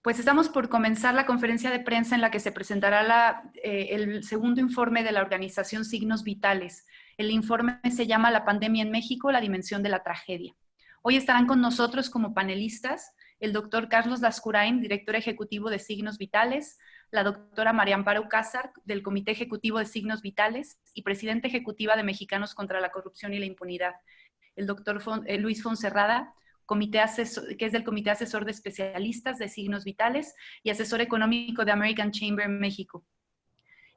Pues estamos por comenzar la conferencia de prensa en la que se presentará el segundo informe de la organización Signos Vitales. El informe se llama La pandemia en México, la dimensión de la tragedia. Hoy estarán con nosotros como panelistas el doctor Carlos Lascurain, director ejecutivo de Signos Vitales, la doctora María Amparo Cázar, del Comité Ejecutivo de Signos Vitales y presidenta ejecutiva de Mexicanos contra la Corrupción y la Impunidad, el doctor Luis Fonserrada, que es del Comité Asesor de Especialistas de Signos Vitales y asesor económico de American Chamber en México.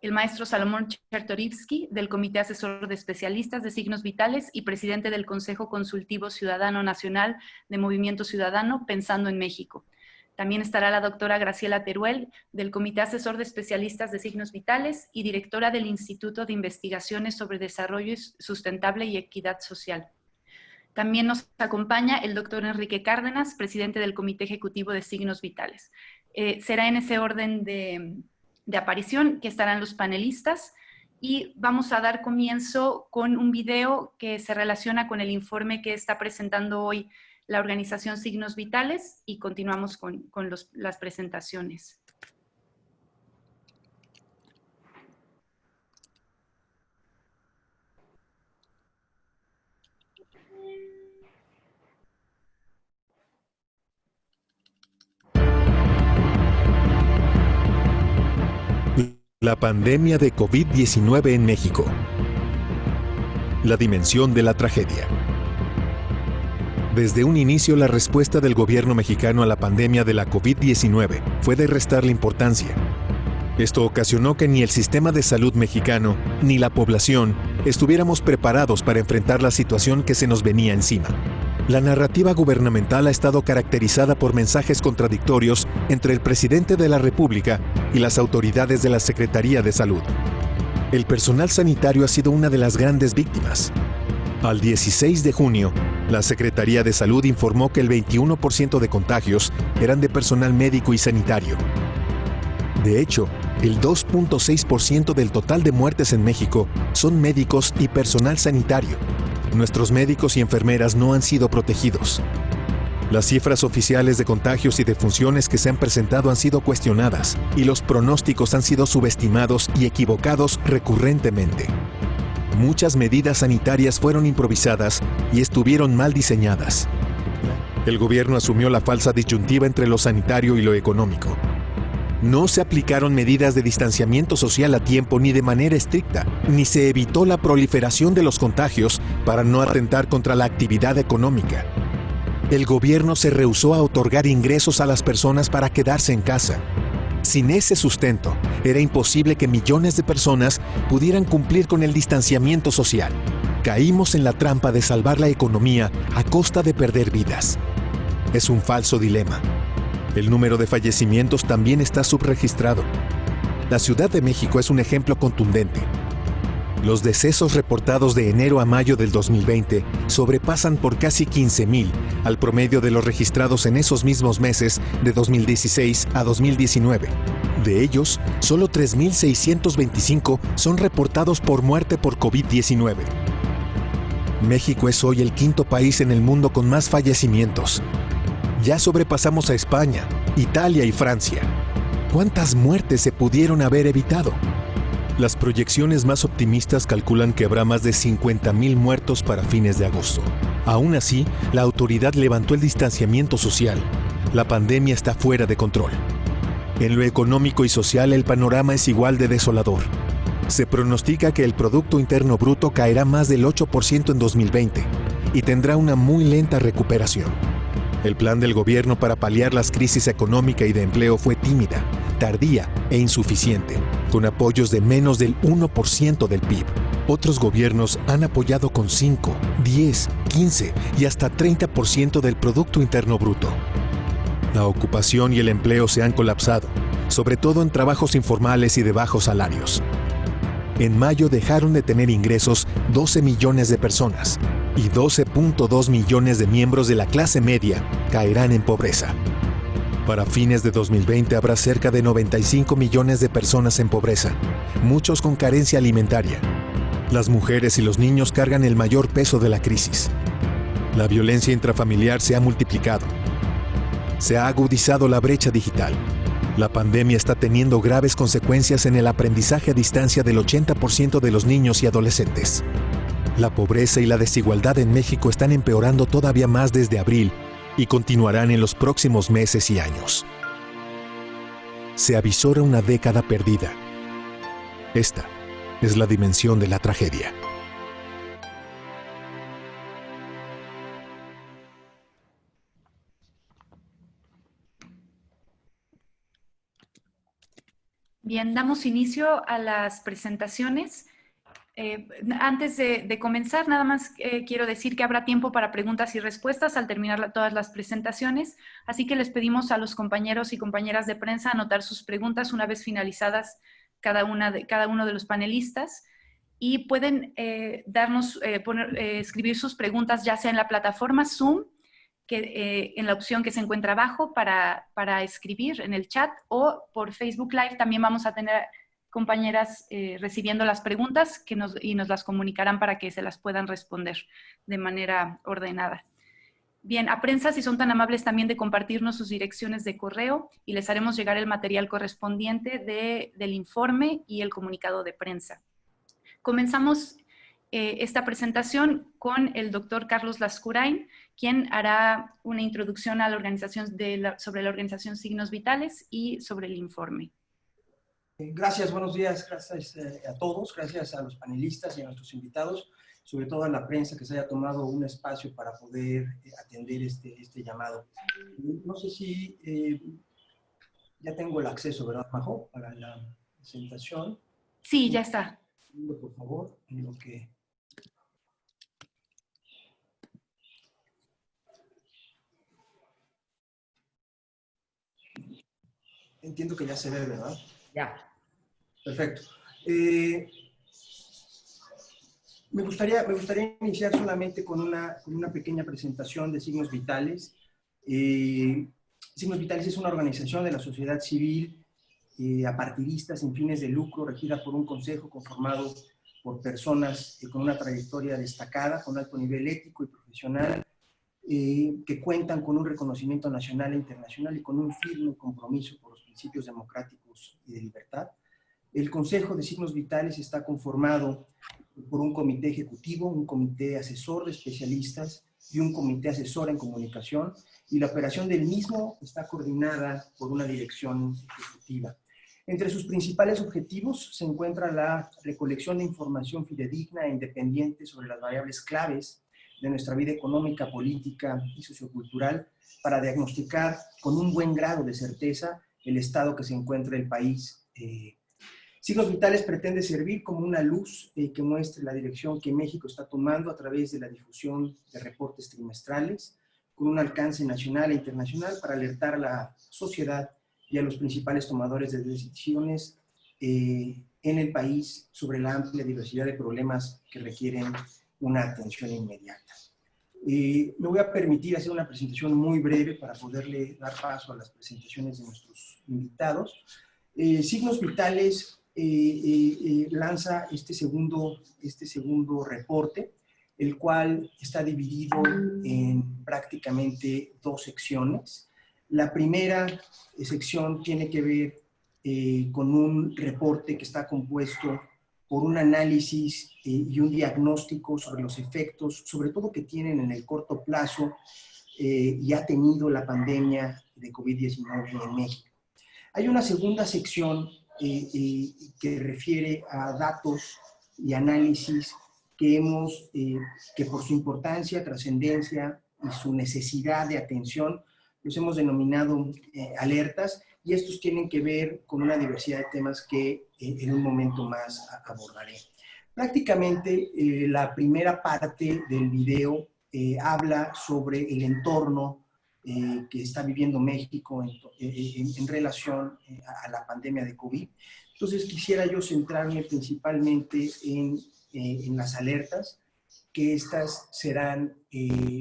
El maestro Salomón Chertorivsky, del Comité Asesor de Especialistas de Signos Vitales y presidente del Consejo Consultivo Ciudadano Nacional de Movimiento Ciudadano Pensando en México. También estará la doctora Graciela Teruel, del Comité Asesor de Especialistas de Signos Vitales y directora del Instituto de Investigaciones sobre Desarrollo Sustentable y Equidad Social. También nos acompaña el doctor Enrique Cárdenas, presidente del Comité Ejecutivo de Signos Vitales. Será en ese orden de aparición que estarán los panelistas y vamos a dar comienzo con un video que se relaciona con el informe que está presentando hoy la organización Signos Vitales y continuamos con las presentaciones. La pandemia de COVID-19 en México. La dimensión de la tragedia. Desde un inicio, la respuesta del gobierno mexicano a la pandemia de la COVID-19 fue de restarle importancia. Esto ocasionó que ni el sistema de salud mexicano ni la población estuviéramos preparados para enfrentar la situación que se nos venía encima. La narrativa gubernamental ha estado caracterizada por mensajes contradictorios entre el presidente de la República y las autoridades de la Secretaría de Salud. El personal sanitario ha sido una de las grandes víctimas. Al 16 de junio, la Secretaría de Salud informó que el 21% de contagios eran de personal médico y sanitario. De hecho, el 2.6% del total de muertes en México son médicos y personal sanitario. Nuestros médicos y enfermeras no han sido protegidos. Las cifras oficiales de contagios y defunciones que se han presentado han sido cuestionadas y los pronósticos han sido subestimados y equivocados recurrentemente. Muchas medidas sanitarias fueron improvisadas y estuvieron mal diseñadas. El gobierno asumió la falsa disyuntiva entre lo sanitario y lo económico. No se aplicaron medidas de distanciamiento social a tiempo ni de manera estricta, ni se evitó la proliferación de los contagios para no atentar contra la actividad económica. El gobierno se rehusó a otorgar ingresos a las personas para quedarse en casa. Sin ese sustento, era imposible que millones de personas pudieran cumplir con el distanciamiento social. Caímos en la trampa de salvar la economía a costa de perder vidas. Es un falso dilema. El número de fallecimientos también está subregistrado. La Ciudad de México es un ejemplo contundente. Los decesos reportados de enero a mayo del 2020 sobrepasan por casi 15,000 al promedio de los registrados en esos mismos meses de 2016 a 2019. De ellos, solo 3,625 son reportados por muerte por COVID-19. México es hoy el quinto país en el mundo con más fallecimientos. Ya sobrepasamos a España, Italia y Francia. ¿Cuántas muertes se pudieron haber evitado? Las proyecciones más optimistas calculan que habrá más de 50,000 muertos para fines de agosto. Aún así, la autoridad levantó el distanciamiento social. La pandemia está fuera de control. En lo económico y social, el panorama es igual de desolador. Se pronostica que el Producto Interno Bruto caerá más del 8% en 2020 y tendrá una muy lenta recuperación. El plan del gobierno para paliar las crisis económica y de empleo fue tímida, tardía e insuficiente, con apoyos de menos del 1% del PIB. Otros gobiernos han apoyado con 5, 10, 15 y hasta 30% del Producto Interno Bruto. La ocupación y el empleo se han colapsado, sobre todo en trabajos informales y de bajos salarios. En mayo dejaron de tener ingresos 12 millones de personas y 12.2 millones de miembros de la clase media caerán en pobreza. Para fines de 2020 habrá cerca de 95 millones de personas en pobreza, muchos con carencia alimentaria. Las mujeres y los niños cargan el mayor peso de la crisis. La violencia intrafamiliar se ha multiplicado. Se ha agudizado la brecha digital. La pandemia está teniendo graves consecuencias en el aprendizaje a distancia del 80% de los niños y adolescentes. La pobreza y la desigualdad en México están empeorando todavía más desde abril y continuarán en los próximos meses y años. Se avisora una década perdida. Esta es la dimensión de la tragedia. Bien, damos inicio a las presentaciones. Antes de comenzar, nada más quiero decir que habrá tiempo para preguntas y respuestas al terminar todas las presentaciones, así que les pedimos a los compañeros y compañeras de prensa anotar sus preguntas una vez finalizadas cada uno de los panelistas, y pueden escribir sus preguntas ya sea en la plataforma Zoom, en la opción que se encuentra abajo para escribir en el chat, o por Facebook Live. También vamos a tener compañeras recibiendo las preguntas y nos las comunicarán para que se las puedan responder de manera ordenada. Bien, a prensa, si son tan amables también de compartirnos sus direcciones de correo, y les haremos llegar el material correspondiente del informe y el comunicado de prensa. Comenzamos esta presentación con el doctor Carlos Lascurain, quien hará una introducción a la organización sobre la organización Signos Vitales y sobre el informe. Gracias, buenos días, gracias a todos, gracias a los panelistas y a nuestros invitados, sobre todo a la prensa que se haya tomado un espacio para poder atender este llamado. No sé si ya tengo el acceso, ¿verdad, Majo, para la presentación? Sí, ya está. Por favor, en lo que... Entiendo que ya se ve, ¿verdad? Ya. Perfecto. Me gustaría iniciar solamente con una pequeña presentación de Signos Vitales. Signos Vitales es una organización de la sociedad civil apartidista sin fines de lucro, regida por un consejo conformado por personas con una trayectoria destacada, con alto nivel ético y profesional, que cuentan con un reconocimiento nacional e internacional y con un firme compromiso por los principios democráticos y de libertad. El Consejo de Signos Vitales está conformado por un comité ejecutivo, un comité asesor de especialistas y un comité asesor en comunicación, y la operación del mismo está coordinada por una dirección ejecutiva. Entre sus principales objetivos se encuentra la recolección de información fidedigna e independiente sobre las variables claves de nuestra vida económica, política y sociocultural, para diagnosticar con un buen grado de certeza el estado que se encuentra el país. Signos Vitales pretende servir como una luz que muestre la dirección que México está tomando a través de la difusión de reportes trimestrales, con un alcance nacional e internacional, para alertar a la sociedad y a los principales tomadores de decisiones en el país sobre la amplia diversidad de problemas que requieren una atención inmediata. Me voy a permitir hacer una presentación muy breve para poderle dar paso a las presentaciones de nuestros invitados. Signos Vitales lanza este segundo reporte, el cual está dividido en prácticamente dos secciones. La primera sección tiene que ver con un reporte que está compuesto por un análisis y un diagnóstico sobre los efectos, sobre todo que tienen en el corto plazo y ha tenido la pandemia de COVID-19 en México. Hay una segunda sección que refiere a datos y análisis que por su importancia, trascendencia y su necesidad de atención, los hemos denominado alertas, y estos tienen que ver con una diversidad de temas que en un momento más abordaré. Prácticamente la primera parte del video habla sobre el entorno que está viviendo México en relación a la pandemia de COVID. Entonces quisiera yo centrarme principalmente en las alertas, que estas serán,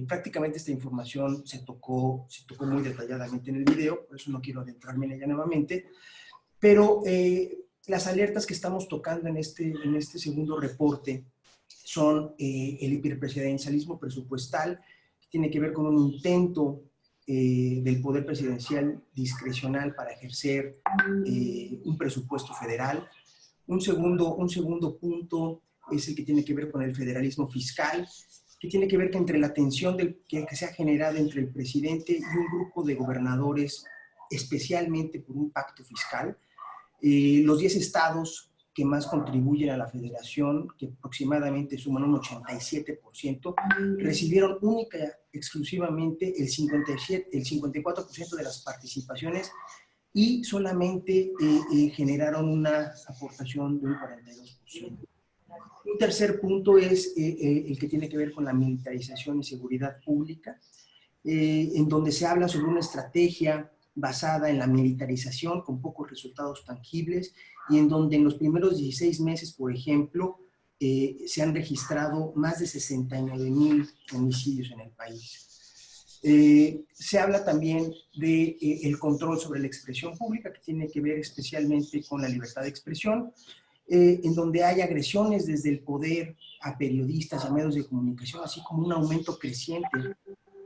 prácticamente esta información se tocó muy detalladamente en el video, por eso no quiero adentrarme en ella nuevamente, pero las alertas que estamos tocando en este segundo reporte son el hiperpresidencialismo presupuestal, que tiene que ver con un intento del poder presidencial discrecional para ejercer un presupuesto federal. Un segundo punto es el que tiene que ver con el federalismo fiscal, que tiene que ver que entre la tensión que se ha generado entre el presidente y un grupo de gobernadores, especialmente por un pacto fiscal, los 10 estados que más contribuyen a la federación, que aproximadamente suman un 87%, recibieron exclusivamente el 54% de las participaciones y solamente generaron una aportación de un 42%. Un tercer punto es el que tiene que ver con la militarización y seguridad pública, en donde se habla sobre una estrategia basada en la militarización con pocos resultados tangibles y en donde en los primeros 16 meses, por ejemplo, se han registrado más de 69,000 homicidios en el país. Se habla también del control sobre la expresión pública, que tiene que ver especialmente con la libertad de expresión, en donde hay agresiones desde el poder a periodistas, a medios de comunicación, así como un aumento creciente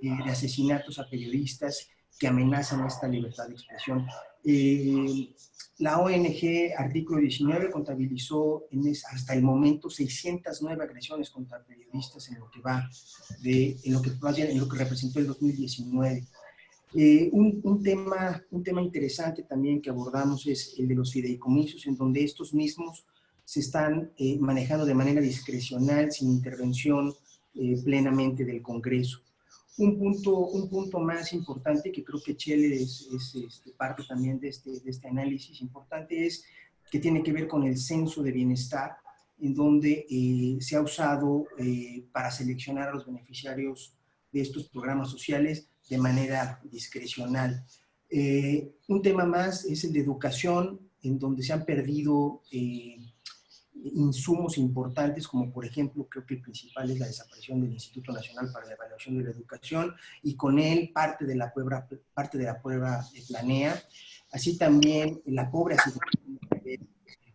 de asesinatos a periodistas que amenazan esta libertad de expresión. La ONG Artículo 19 contabilizó hasta el momento 609 agresiones contra periodistas en lo que representó el 2019. Un tema interesante también que abordamos es el de los fideicomisos, en donde estos mismos se están manejando de manera discrecional, sin intervención plenamente del Congreso. Un punto más importante, que creo que Chele es parte también de este análisis importante, es que tiene que ver con el censo de bienestar, en donde se ha usado para seleccionar a los beneficiarios de estos programas sociales de manera discrecional. Un tema más es el de educación, en donde se han perdido insumos importantes, como por ejemplo, creo que el principal es la desaparición del Instituto Nacional para la Evaluación de la Educación, y con él parte de la prueba Planea, así también la pobre asignación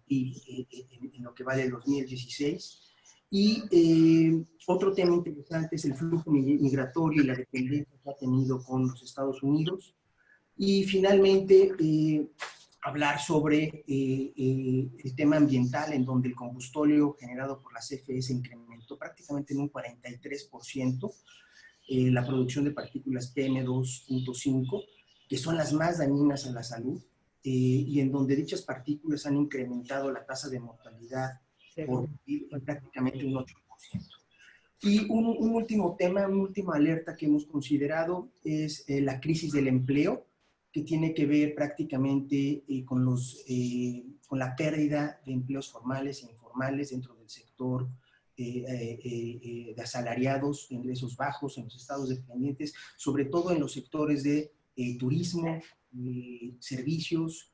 en lo que va del 2016. Y otro tema interesante es el flujo migratorio y la dependencia que ha tenido con los Estados Unidos. Y finalmente, hablar sobre el tema ambiental, en donde el combustóleo generado por la CFE se incrementó prácticamente en un 43%, la producción de partículas PM2.5, que son las más dañinas a la salud, y en donde dichas partículas han incrementado la tasa de mortalidad por prácticamente un 8%. Y un último tema, una última alerta que hemos considerado es la crisis del empleo, que tiene que ver prácticamente con la pérdida de empleos formales e informales dentro del sector de asalariados, de ingresos bajos en los estados dependientes, sobre todo en los sectores de turismo, servicios,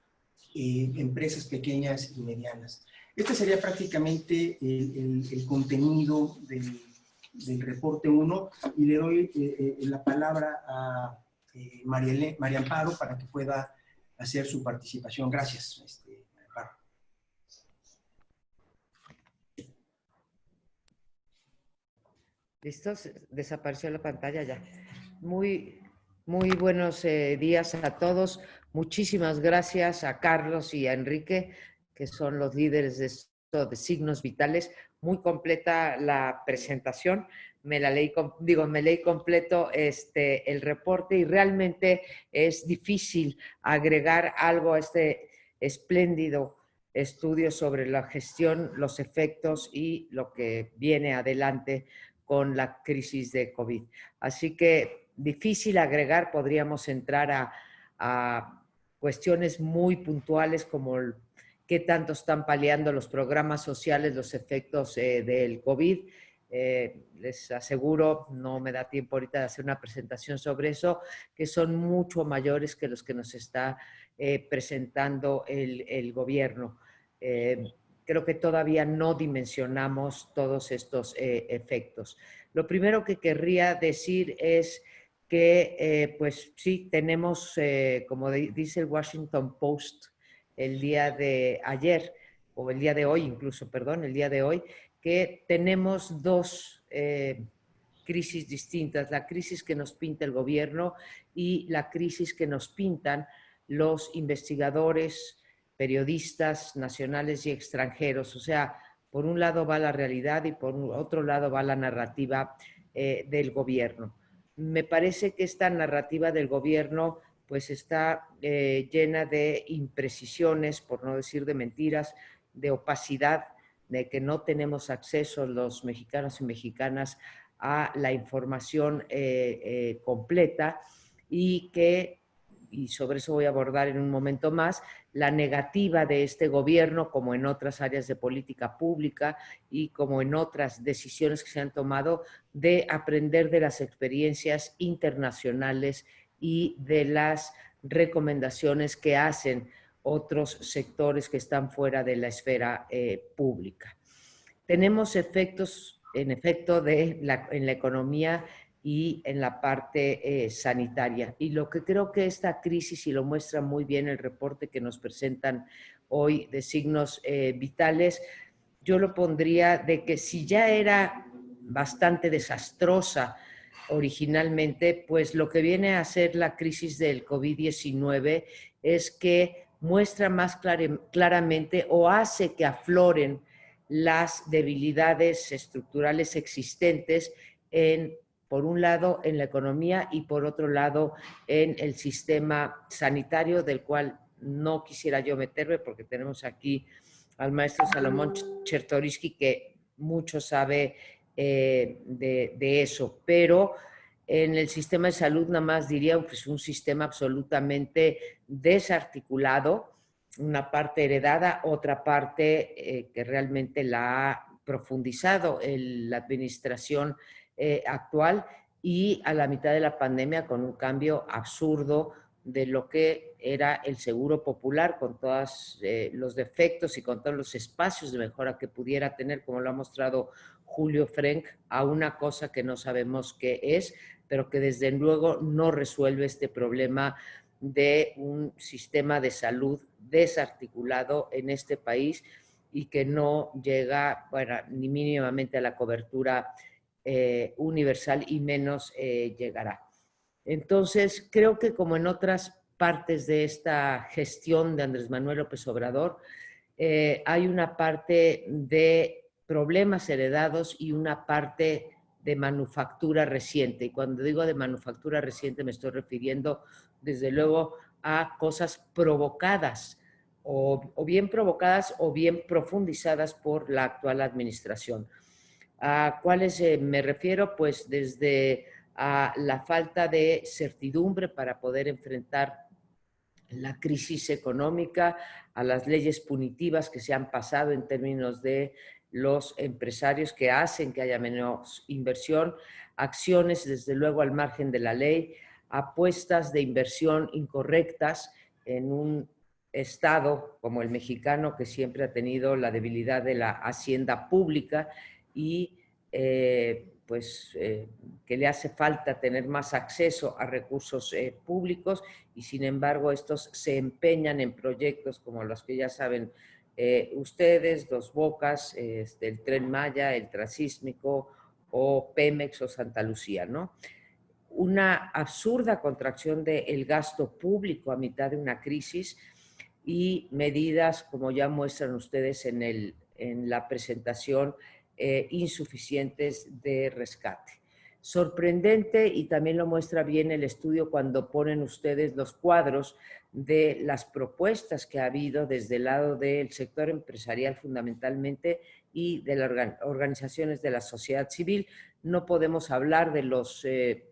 empresas pequeñas y medianas. Este sería prácticamente el contenido del reporte 1, y le doy la palabra a María Amparo para que pueda hacer su participación. Gracias, Amparo. ¿Listos? Desapareció la pantalla ya. Muy buenos días a todos. Muchísimas gracias a Carlos y a Enrique, que son los líderes de esto de signos vitales. Muy completa la presentación. Me leí completo el reporte, y realmente es difícil agregar algo a este espléndido estudio sobre la gestión, los efectos y lo que viene adelante con la crisis de COVID. Así que difícil agregar, podríamos entrar a cuestiones muy puntuales como qué tanto están paliando los programas sociales los efectos del COVID. Les aseguro, no me da tiempo ahorita de hacer una presentación sobre eso, que son mucho mayores que los que nos está presentando el gobierno. Creo que todavía no dimensionamos todos estos efectos. Lo primero que querría decir es que, pues sí, tenemos, como dice el Washington Post el día de ayer, o el día de hoy incluso, perdón, el día de hoy, que tenemos dos crisis distintas, la crisis que nos pinta el gobierno y la crisis que nos pintan los investigadores, periodistas nacionales y extranjeros. O sea, por un lado va la realidad y por otro lado va la narrativa del gobierno. Me parece que esta narrativa del gobierno pues está llena de imprecisiones, por no decir de mentiras, de opacidad, de que no tenemos acceso los mexicanos y mexicanas a la información completa y sobre eso voy a abordar en un momento más, la negativa de este gobierno, como en otras áreas de política pública y como en otras decisiones que se han tomado, de aprender de las experiencias internacionales y de las recomendaciones que hacen otros sectores que están fuera de la esfera pública. Tenemos efectos, en efecto, en la economía y en la parte sanitaria. Y lo que creo que esta crisis, y lo muestra muy bien el reporte que nos presentan hoy de signos vitales, yo lo pondría de que si ya era bastante desastrosa originalmente, pues lo que viene a ser la crisis del COVID-19 es que muestra más claramente o hace que afloren las debilidades estructurales existentes por un lado en la economía y por otro lado en el sistema sanitario, del cual no quisiera yo meterme porque tenemos aquí al maestro Salomón Chertorivsky que mucho sabe de eso, pero en el sistema de salud nada más diría pues un sistema absolutamente desarticulado, una parte heredada, otra parte que realmente la ha profundizado la administración actual y a la mitad de la pandemia con un cambio absurdo de lo que era el seguro popular con todos los defectos y con todos los espacios de mejora que pudiera tener, como lo ha mostrado Julio Frenk, a una cosa que no sabemos qué es, pero que desde luego no resuelve este problema de un sistema de salud desarticulado en este país y que no llega, bueno, ni mínimamente a la cobertura universal y menos llegará. Entonces, creo que como en otras partes de esta gestión de Andrés Manuel López Obrador, hay una parte de problemas heredados y una parte de manufactura reciente. Y cuando digo de manufactura reciente me estoy refiriendo desde luego a cosas provocadas o bien provocadas o bien profundizadas por la actual administración. ¿A cuáles me refiero? Pues desde a la falta de certidumbre para poder enfrentar la crisis económica, a las leyes punitivas que se han pasado en términos de los empresarios que hacen que haya menos inversión, acciones desde luego al margen de la ley, apuestas de inversión incorrectas en un Estado como el mexicano que siempre ha tenido la debilidad de la hacienda pública y que le hace falta tener más acceso a recursos públicos y sin embargo estos se empeñan en proyectos como los que ya saben ustedes, Dos Bocas, el Tren Maya, el Transísmico o Pemex o Santa Lucía, ¿no? Una absurda contracción del gasto público a mitad de una crisis y medidas, como ya muestran ustedes en la presentación, insuficientes de rescate. Sorprendente, y también lo muestra bien el estudio cuando ponen ustedes los cuadros de las propuestas que ha habido desde el lado del sector empresarial fundamentalmente y de las organizaciones de la sociedad civil. No podemos hablar de los, de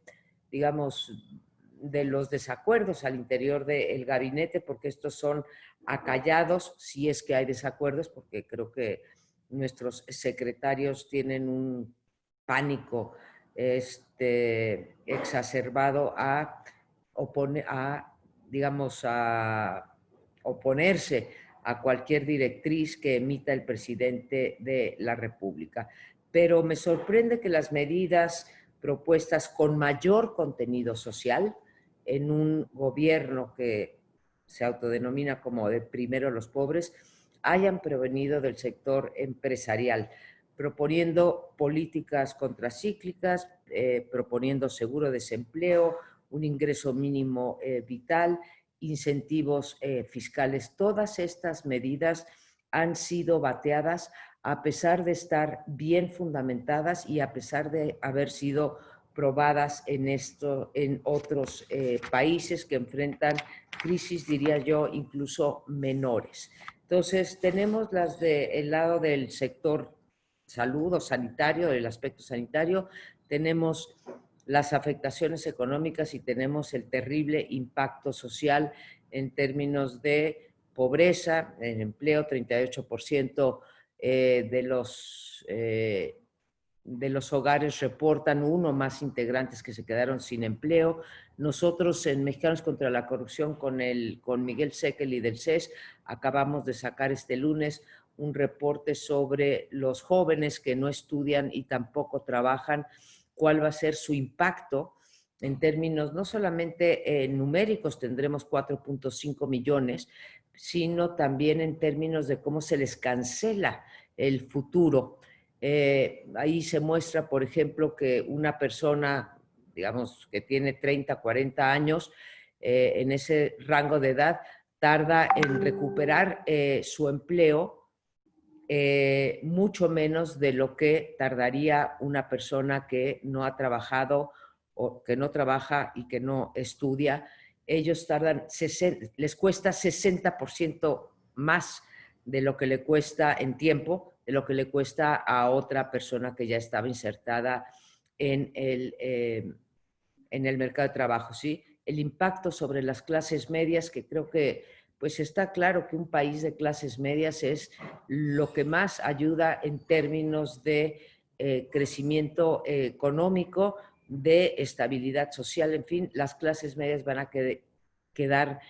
los desacuerdos al interior del gabinete, porque estos son acallados, si es que hay desacuerdos, porque creo que nuestros secretarios tienen un pánico exacerbado a oponerse a cualquier directriz que emita el presidente de la República. Pero me sorprende que las medidas propuestas con mayor contenido social en un gobierno que se autodenomina como de primero los pobres, hayan provenido del sector empresarial. proponiendo políticas contracíclicas, proponiendo seguro de desempleo, un ingreso mínimo vital, incentivos fiscales. Todas estas medidas han sido bateadas a pesar de estar bien fundamentadas y a pesar de haber sido probadas en otros países que enfrentan crisis, diría yo, incluso menores. Entonces, tenemos las del lado del sector salud o sanitario, del aspecto sanitario, tenemos las afectaciones económicas y tenemos el terrible impacto social en términos de pobreza, en empleo, 38% de los hogares reportan uno o más integrantes que se quedaron sin empleo. Nosotros en Mexicanos contra la Corrupción con Miguel Sekel y del CES acabamos de sacar este lunes un reporte sobre los jóvenes que no estudian y tampoco trabajan, cuál va a ser su impacto en términos no solamente numéricos, tendremos 4.5 millones, sino también en términos de cómo se les cancela el futuro. Ahí se muestra, por ejemplo, que una persona, digamos, que tiene 30, 40 años, en ese rango de edad, tarda en recuperar su empleo mucho menos de lo que tardaría una persona que no ha trabajado o que no trabaja y que no estudia. Ellos tardan, les cuesta 60% más de lo que le cuesta en tiempo, de lo que le cuesta a otra persona que ya estaba insertada en el mercado de trabajo, ¿sí? El impacto sobre las clases medias, que creo que pues está claro que un país de clases medias es lo que más ayuda en términos de crecimiento económico, de estabilidad social, en fin, las clases medias van a quedar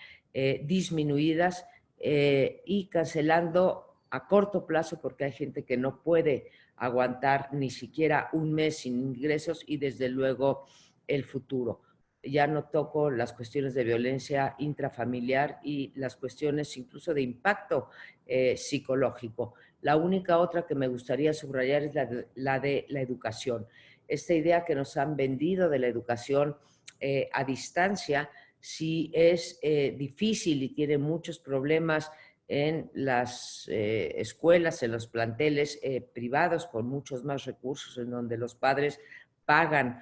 disminuidas y cancelando a corto plazo, porque hay gente que no puede aguantar ni siquiera un mes sin ingresos y desde luego el futuro. Ya no toco las cuestiones de violencia intrafamiliar y las cuestiones incluso de impacto psicológico. La única otra que me gustaría subrayar es la de la educación. Esta idea que nos han vendido de la educación a distancia, sí es difícil y tiene muchos problemas en las escuelas, en los planteles privados con muchos más recursos, en donde los padres pagan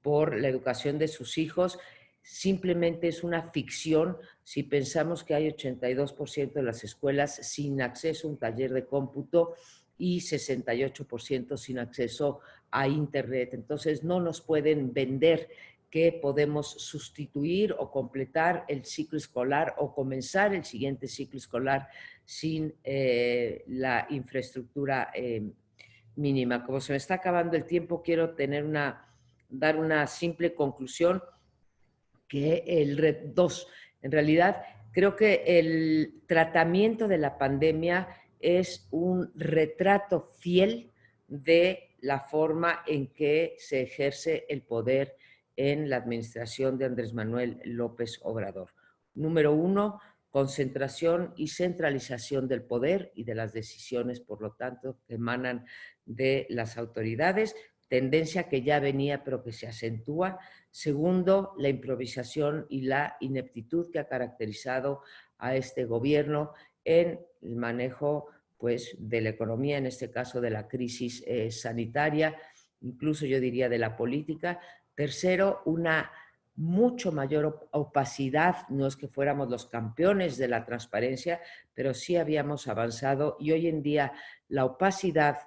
por la educación de sus hijos, simplemente es una ficción si pensamos que hay 82% de las escuelas sin acceso a un taller de cómputo y 68% sin acceso a Internet. Entonces, no nos pueden vender que podemos sustituir o completar el ciclo escolar o comenzar el siguiente ciclo escolar sin la infraestructura mínima. Como se me está acabando el tiempo, quiero dar una simple conclusión que en realidad creo que el tratamiento de la pandemia es un retrato fiel de la forma en que se ejerce el poder en la administración de Andrés Manuel López Obrador. Número 1, concentración y centralización del poder y de las decisiones, por lo tanto, que emanan de las autoridades, tendencia que ya venía pero que se acentúa. Segundo, la improvisación y la ineptitud que ha caracterizado a este gobierno en el manejo pues, de la economía, en este caso de la crisis sanitaria, incluso yo diría de la política. Tercero, una mucho mayor opacidad, no es que fuéramos los campeones de la transparencia, pero sí habíamos avanzado y hoy en día la opacidad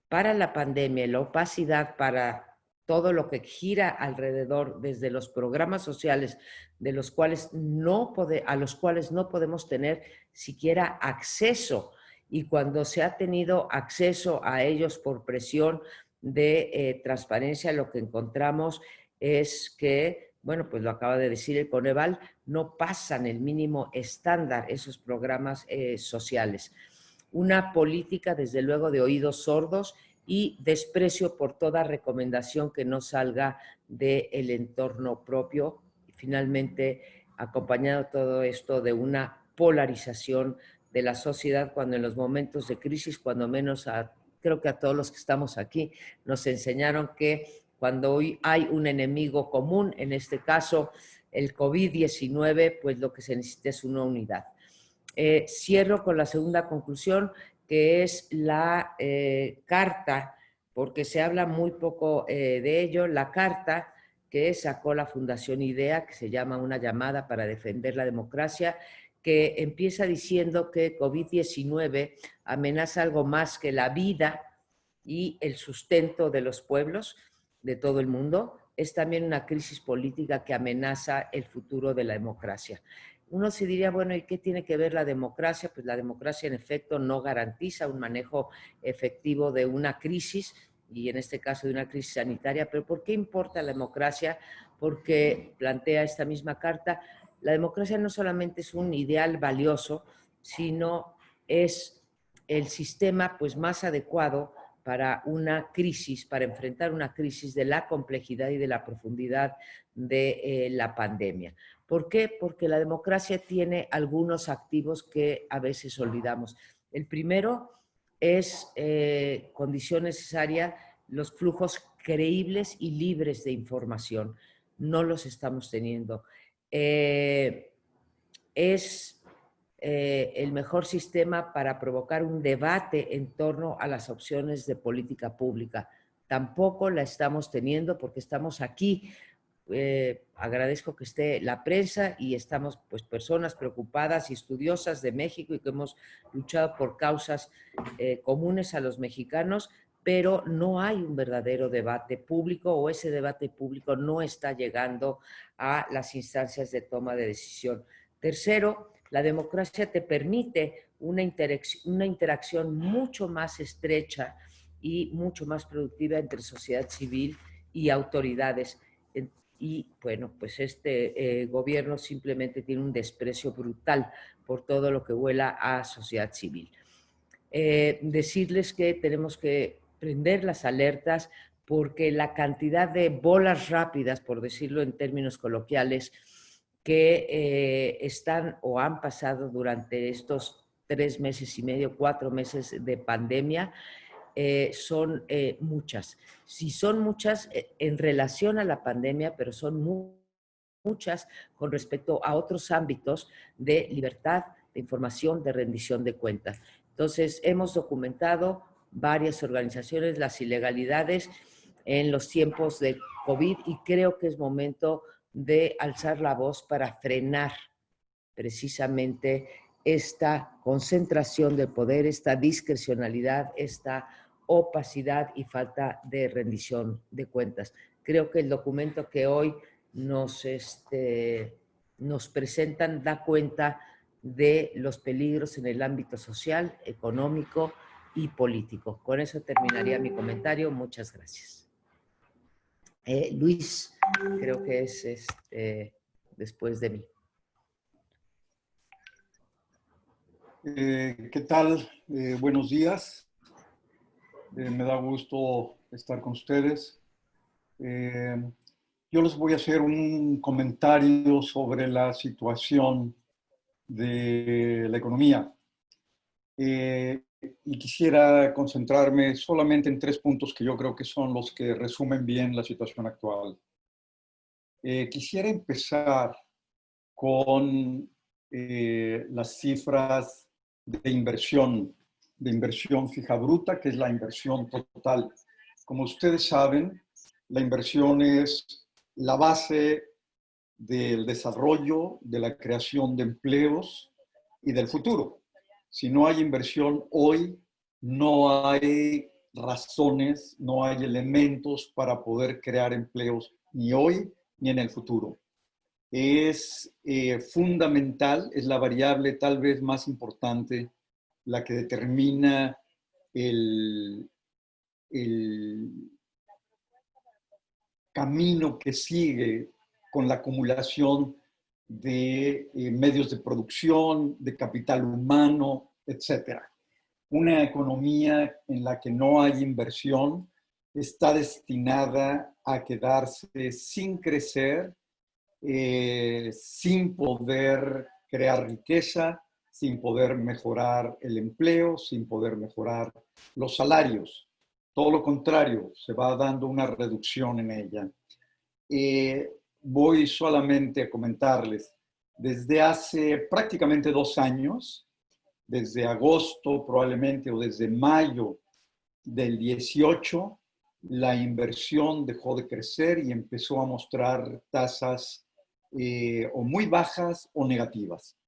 para la pandemia, la opacidad para todo lo que gira alrededor, desde los programas sociales a los cuales no podemos tener siquiera acceso, y cuando se ha tenido acceso a ellos por presión de transparencia, lo que encontramos es que, bueno, pues lo acaba de decir el Coneval, no pasan el mínimo estándar esos programas sociales. Una política, desde luego, de oídos sordos y desprecio por toda recomendación que no salga del entorno propio. Y finalmente, acompañado todo esto de una polarización de la sociedad, cuando en los momentos de crisis, cuando menos creo que a todos los que estamos aquí nos enseñaron que cuando hoy hay un enemigo común, en este caso el COVID-19, pues lo que se necesita es una unidad. Cierro con la segunda conclusión, que es la carta, porque se habla muy poco de ello, la carta que sacó la Fundación IDEA, que se llama Una llamada para defender la democracia, que empieza diciendo que COVID-19 amenaza algo más que la vida y el sustento de los pueblos de todo el mundo. Es también una crisis política que amenaza el futuro de la democracia. Uno se diría, bueno, ¿y qué tiene que ver la democracia? Pues la democracia en efecto no garantiza un manejo efectivo de una crisis, y en este caso de una crisis sanitaria. ¿Pero por qué importa la democracia? Porque plantea esta misma carta, la democracia no solamente es un ideal valioso, sino es el sistema pues, más adecuado para una crisis, para enfrentar una crisis de la complejidad y de la profundidad de la pandemia. ¿Por qué? Porque la democracia tiene algunos activos que a veces olvidamos. El primero es condición necesaria los flujos creíbles y libres de información. No los estamos teniendo. Es el mejor sistema para provocar un debate en torno a las opciones de política pública. Tampoco la estamos teniendo porque estamos aquí. Agradezco que esté la prensa y estamos pues personas preocupadas y estudiosas de México y que hemos luchado por causas comunes a los mexicanos, pero no hay un verdadero debate público o ese debate público no está llegando a las instancias de toma de decisión. Tercero, la democracia te permite una interacción mucho más estrecha y mucho más productiva entre sociedad civil y autoridades. Y bueno, pues este gobierno simplemente tiene un desprecio brutal por todo lo que huela a sociedad civil. Decirles que tenemos que prender las alertas porque la cantidad de bolas rápidas, por decirlo en términos coloquiales, que están o han pasado durante estos 3 meses y medio, 4 meses de pandemia, son muchas. Sí, son muchas en relación a la pandemia, pero son muchas con respecto a otros ámbitos de libertad, de información, de rendición de cuentas. Entonces, hemos documentado varias organizaciones las ilegalidades en los tiempos de COVID y creo que es momento de alzar la voz para frenar precisamente esta concentración de poder, esta discrecionalidad, esta opacidad y falta de rendición de cuentas. Creo que el documento que hoy nos presentan da cuenta de los peligros en el ámbito social, económico y político. Con eso terminaría mi comentario. Muchas gracias. Luis, creo que es después de mí. ¿Qué tal? Buenos días. Me da gusto estar con ustedes. Yo les voy a hacer un comentario sobre la situación de la economía. Y quisiera concentrarme solamente en 3 puntos que yo creo que son los que resumen bien la situación actual. Quisiera empezar con las cifras de inversión fija bruta, que es la inversión total. Como ustedes saben, la inversión es la base del desarrollo, de la creación de empleos y del futuro. Si no hay inversión hoy, no hay razones, no hay elementos para poder crear empleos ni hoy ni en el futuro. Es fundamental, es la variable tal vez más importante, la que determina el camino que sigue con la acumulación de medios de producción, de capital humano, etc. Una economía en la que no hay inversión está destinada a quedarse sin crecer, sin poder crear riqueza, sin poder mejorar el empleo, sin poder mejorar los salarios. Todo lo contrario, se va dando una reducción en ella. Voy solamente a comentarles, desde hace prácticamente 2 años, desde agosto probablemente o desde mayo del 18, la inversión dejó de crecer y empezó a mostrar tasas o muy bajas o negativas.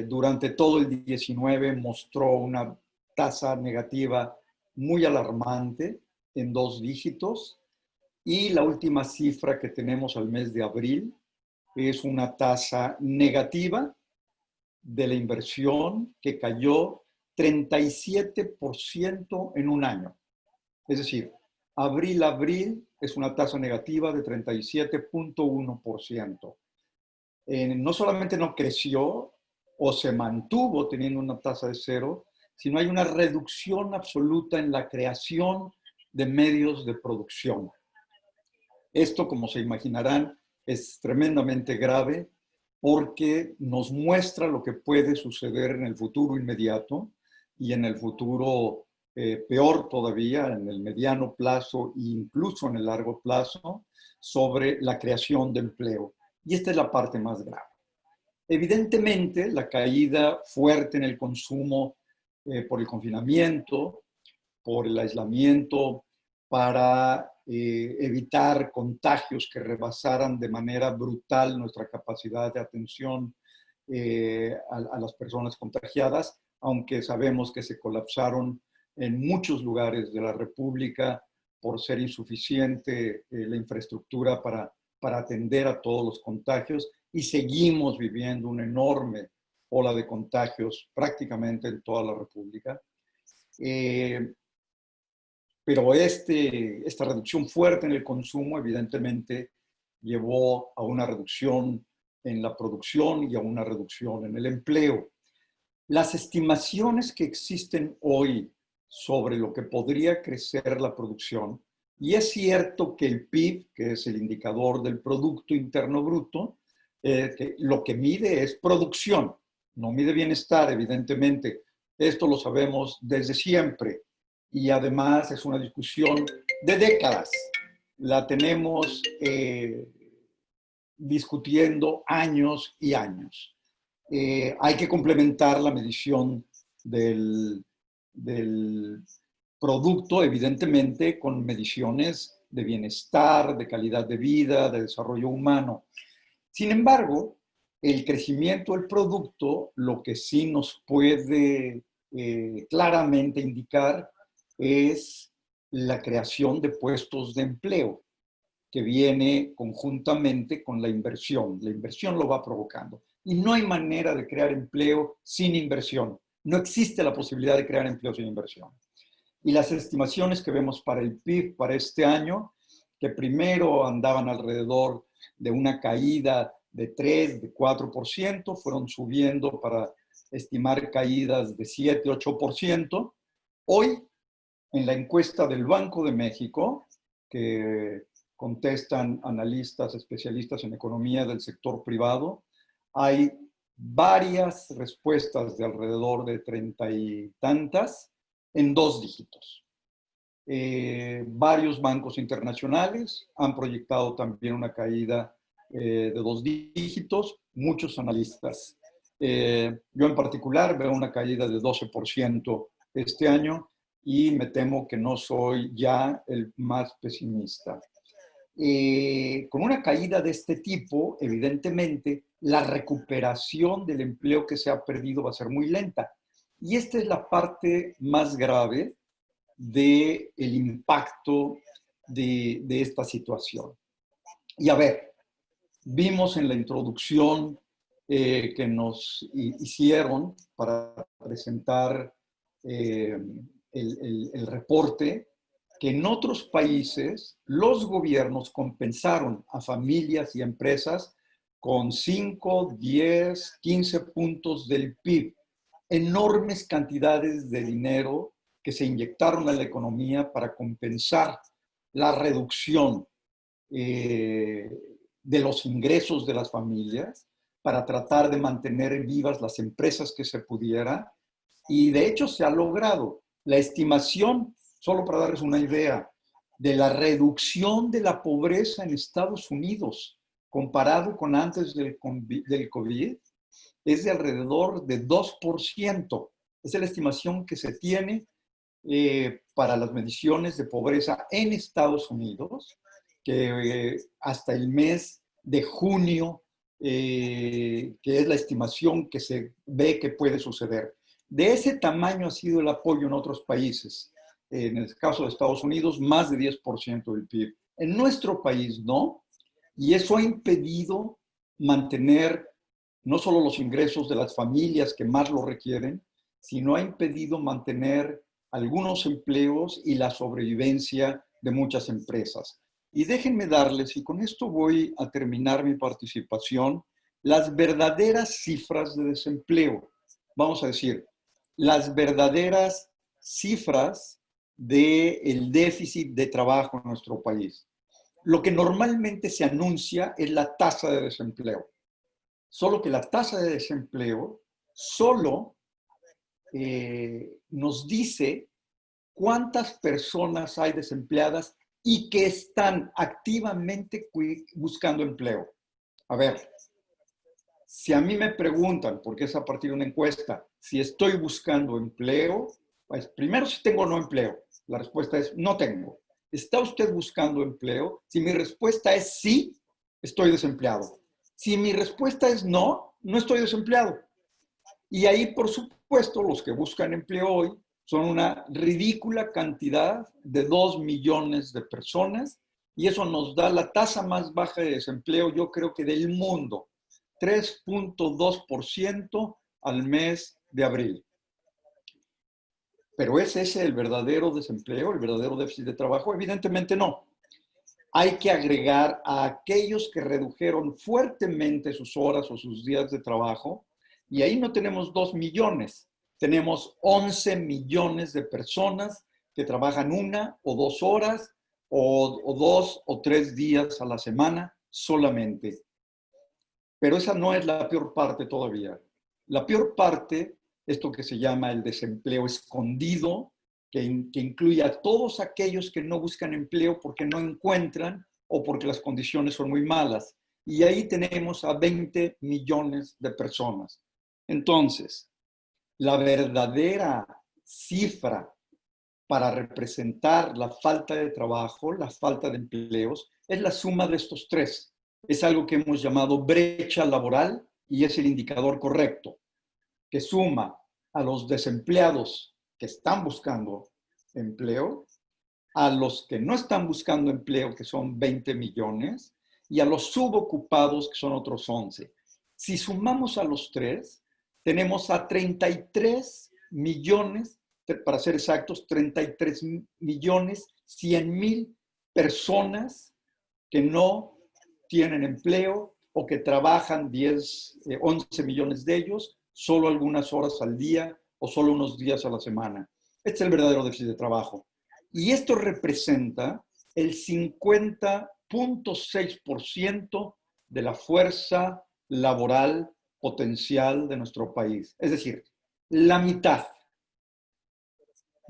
Durante todo el 19 mostró una tasa negativa muy alarmante en 2 dígitos y la última cifra que tenemos al mes de abril es una tasa negativa de la inversión que cayó 37% en un año. Es decir, abril es una tasa negativa de 37.1%. No solamente no creció o se mantuvo teniendo una tasa de 0, sino hay una reducción absoluta en la creación de medios de producción. Esto, como se imaginarán, es tremendamente grave porque nos muestra lo que puede suceder en el futuro inmediato y en el futuro peor todavía, en el mediano plazo e incluso en el largo plazo, sobre la creación de empleo. Y esta es la parte más grave. Evidentemente, la caída fuerte en el consumo por el confinamiento, por el aislamiento, para evitar contagios que rebasaran de manera brutal nuestra capacidad de atención a las personas contagiadas, aunque sabemos que se colapsaron en muchos lugares de la República por ser insuficiente la infraestructura para atender a todos los contagios, y seguimos viviendo una enorme ola de contagios prácticamente en toda la República. Pero esta reducción fuerte en el consumo evidentemente llevó a una reducción en la producción y a una reducción en el empleo. Las estimaciones que existen hoy sobre lo que podría crecer la producción, y es cierto que el PIB, que es el indicador del Producto Interno Bruto, que lo que mide es producción, no mide bienestar, evidentemente. Esto lo sabemos desde siempre. Y además es una discusión de décadas. La tenemos discutiendo años y años. Hay que complementar la medición del producto, evidentemente, con mediciones de bienestar, de calidad de vida, de desarrollo humano. Sin embargo, el crecimiento del producto, lo que sí nos puede claramente indicar es la creación de puestos de empleo que viene conjuntamente con la inversión. La inversión lo va provocando. Y no hay manera de crear empleo sin inversión. No existe la posibilidad de crear empleo sin inversión. Y las estimaciones que vemos para el PIB para este año, que primero andaban alrededor de una caída de 3, de 4%, fueron subiendo para estimar caídas de 7, 8%. Hoy, en la encuesta del Banco de México, que contestan analistas, especialistas en economía del sector privado, hay varias respuestas de alrededor de 30 y tantas en 2 dígitos. Varios bancos internacionales han proyectado también una caída de 2 dígitos, muchos analistas. Yo en particular veo una caída de 12% este año, y me temo que no soy ya el más pesimista. Con una caída de este tipo, evidentemente, la recuperación del empleo que se ha perdido va a ser muy lenta. Y esta es la parte más grave del impacto de esta situación. Y a ver, vimos en la introducción que nos hicieron para presentar el reporte, que en otros países los gobiernos compensaron a familias y empresas con 5, 10, 15 puntos del PIB, enormes cantidades de dinero que se inyectaron a la economía para compensar la reducción de los ingresos de las familias, para tratar de mantener vivas las empresas que se pudiera, y de hecho se ha logrado. La estimación, solo para darles una idea, de la reducción de la pobreza en Estados Unidos comparado con antes del COVID es de alrededor de 2%. Esa es la estimación que se tiene para las mediciones de pobreza en Estados Unidos, que hasta el mes de junio, que es la estimación que se ve que puede suceder. De ese tamaño ha sido el apoyo en otros países. En el caso de Estados Unidos, más de 10% del PIB. En nuestro país no, y eso ha impedido mantener no solo los ingresos de las familias que más lo requieren, sino ha impedido mantener algunos empleos y la sobrevivencia de muchas empresas. Y déjenme darles, y con esto voy a terminar mi participación, las verdaderas cifras de desempleo. Vamos a decir, las verdaderas cifras del déficit de trabajo en nuestro país. Lo que normalmente se anuncia es la tasa de desempleo. Solo que la tasa de desempleo solo nos dice cuántas personas hay desempleadas y que están activamente buscando empleo. A ver, si a mí me preguntan, porque es a partir de una encuesta, si estoy buscando empleo, pues primero si tengo o no empleo. La respuesta es no tengo. ¿Está usted buscando empleo? Si mi respuesta es sí, estoy desempleado. Si mi respuesta es no, no estoy desempleado. Y ahí, por supuesto, los que buscan empleo hoy son una ridícula cantidad de 2 millones de personas, y eso nos da la tasa más baja de desempleo, yo creo que del mundo, 3.2% al mes de abril. ¿Pero es ese el verdadero desempleo, el verdadero déficit de trabajo? Evidentemente no. Hay que agregar a aquellos que redujeron fuertemente sus horas o sus días de trabajo, y ahí no tenemos 2 millones, tenemos 11 millones de personas que trabajan 1 o 2 horas o 2 o 3 días a la semana solamente. Pero esa no es la peor parte todavía. La peor parte, esto que se llama el desempleo escondido, que incluye a todos aquellos que no buscan empleo porque no encuentran o porque las condiciones son muy malas. Y ahí tenemos a 20 millones de personas. Entonces, la verdadera cifra para representar la falta de trabajo, la falta de empleos, es la suma de estos tres. Es algo que hemos llamado brecha laboral y es el indicador correcto, que suma a los desempleados que están buscando empleo, a los que no están buscando empleo, que son 20 millones, y a los subocupados, que son otros 11. Si sumamos a los tres, tenemos a 33 millones, para ser exactos, 33 millones 100,000 personas que no tienen empleo o que trabajan 11 millones de ellos, solo algunas horas al día o solo unos días a la semana. Este es el verdadero déficit de trabajo. Y esto representa el 50.6% de la fuerza laboral potencial de nuestro país. Es decir, la mitad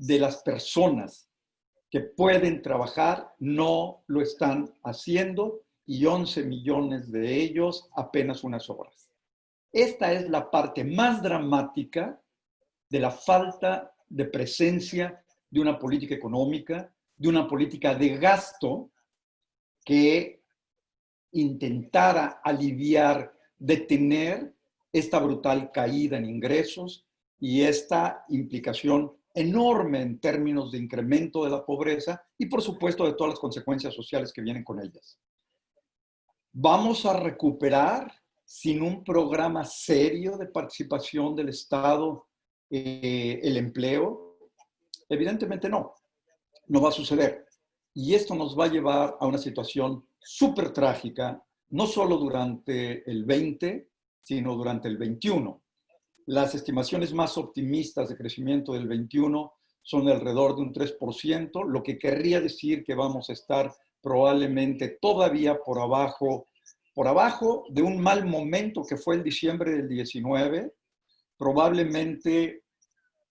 de las personas que pueden trabajar no lo están haciendo y 11 millones de ellos apenas unas horas. Esta es la parte más dramática de la falta de presencia de una política económica, de una política de gasto que intentara aliviar, detener esta brutal caída en ingresos y esta implicación enorme en términos de incremento de la pobreza y, por supuesto, de todas las consecuencias sociales que vienen con ellas. ¿Vamos a recuperar sin un programa serio de participación del Estado el empleo? Evidentemente no. No va a suceder. Y esto nos va a llevar a una situación súper trágica, no solo durante el 20, sino durante el 21. Las estimaciones más optimistas de crecimiento del 21 son de alrededor de un 3%, lo que querría decir que vamos a estar probablemente todavía por abajo por abajo de un mal momento que fue el diciembre del 19, probablemente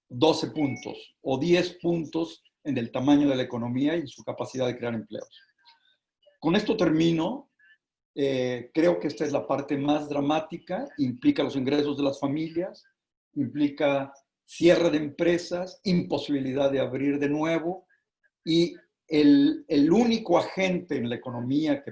12 puntos o 10 puntos en el tamaño de la economía y en su capacidad de crear empleos. Con esto termino. Creo que esta es la parte más dramática, implica los ingresos de las familias, implica cierre de empresas, imposibilidad de abrir de nuevo, y el único agente en la economía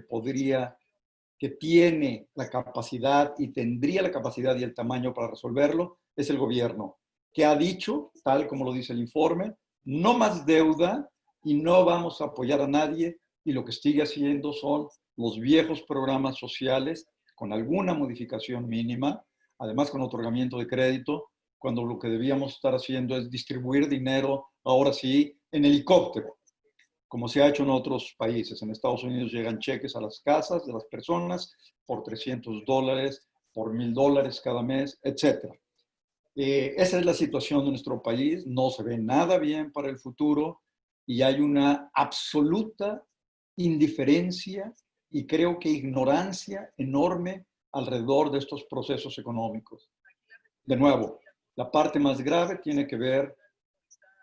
que tiene la capacidad y tendría la capacidad y el tamaño para resolverlo es el gobierno, que ha dicho, tal como lo dice el informe, no más deuda y no vamos a apoyar a nadie, y lo que sigue haciendo son los viejos programas sociales con alguna modificación mínima, además con otorgamiento de crédito, cuando lo que debíamos estar haciendo es distribuir dinero, ahora sí, en helicóptero, como se ha hecho en otros países. En Estados Unidos llegan cheques a las casas de las personas por $300, por $1,000 cada mes, etc. Esa es la situación de nuestro país. No se ve nada bien para el futuro y hay una absoluta indiferencia y creo que ignorancia enorme alrededor de estos procesos económicos. De nuevo, la parte más grave tiene que ver,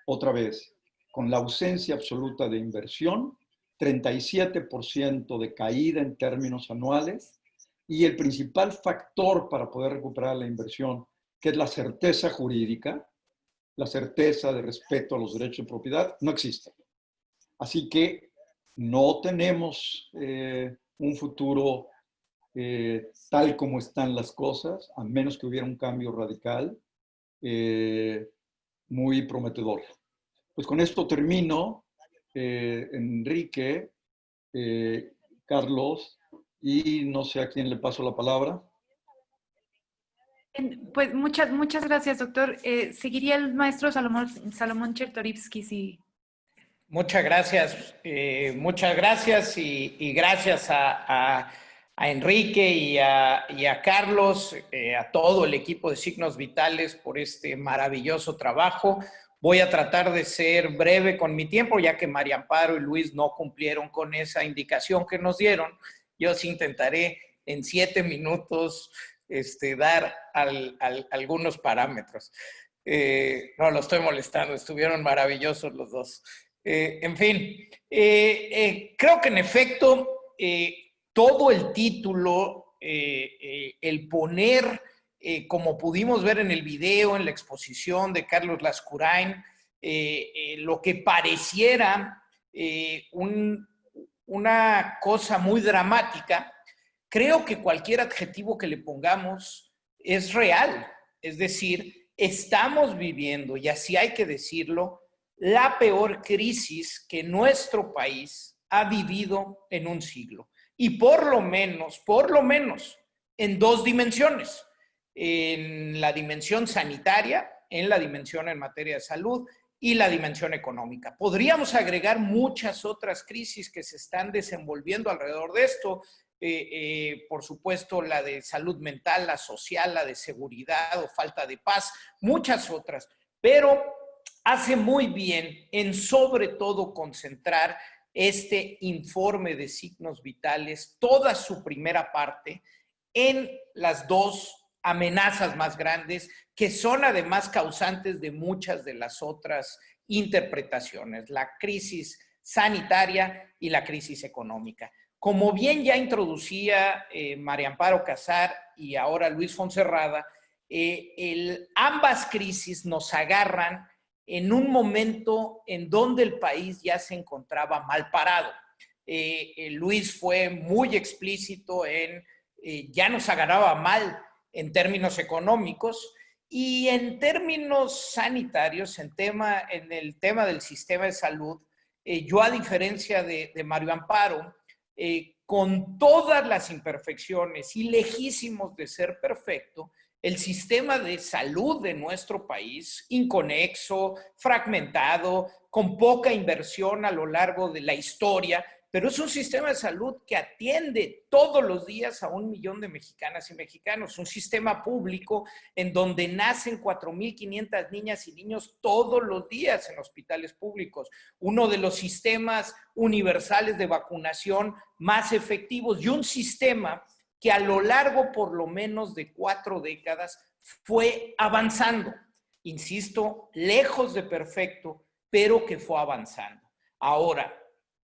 otra vez, con la ausencia absoluta de inversión, 37% de caída en términos anuales, y el principal factor para poder recuperar la inversión, que es la certeza jurídica, la certeza de respeto a los derechos de propiedad, no existe. Así que no tenemos un futuro tal como están las cosas, a menos que hubiera un cambio radical muy prometedor. Pues con esto termino, Enrique, Carlos, y no sé a quién le paso la palabra. Pues muchas gracias, doctor. Seguiría el maestro Salomón Chertorivsky, sí. Muchas gracias y gracias a Enrique y a Carlos, a todo el equipo de Signos Vitales por este maravilloso trabajo. Voy a tratar de ser breve con mi tiempo, ya que María Amparo y Luis no cumplieron con esa indicación que nos dieron. Yo sí intentaré en 7 minutos dar algunos parámetros. No, los estoy molestando, estuvieron maravillosos los dos. En fin, creo que en efecto todo el título, el poner, como pudimos ver en el video, en la exposición de Carlos Lascurain, lo que pareciera una cosa muy dramática, creo que cualquier adjetivo que le pongamos es real. Es decir, estamos viviendo, y así hay que decirlo, la peor crisis que nuestro país ha vivido en un siglo. Y por lo menos, en 2 dimensiones. En la dimensión sanitaria, en la dimensión en materia de salud y la dimensión económica. Podríamos agregar muchas otras crisis que se están desenvolviendo alrededor de esto. Por supuesto, la de salud mental, la social, la de seguridad o falta de paz, muchas otras. Pero hace muy bien en sobre todo concentrar este informe de Signos Vitales, toda su primera parte, en las 2 amenazas más grandes que son además causantes de muchas de las otras interpretaciones, la crisis sanitaria y la crisis económica. Como bien ya introducía María Amparo Casar y ahora Luis Fonserrada, ambas crisis nos agarran en un momento en donde el país ya se encontraba mal parado. Luis fue muy explícito en ya nos agarraba mal en términos económicos y en términos sanitarios, en el tema del sistema de salud, yo a diferencia de Mario Amparo, con todas las imperfecciones y lejísimos de ser perfecto, el sistema de salud de nuestro país, inconexo, fragmentado, con poca inversión a lo largo de la historia, pero es un sistema de salud que atiende todos los días a 1 millón de mexicanas y mexicanos, un sistema público en donde nacen 4,500 niñas y niños todos los días en hospitales públicos, uno de los sistemas universales de vacunación más efectivos y un sistema que a lo largo por lo menos de 4 décadas fue avanzando. Insisto, lejos de perfecto, pero que fue avanzando. Ahora,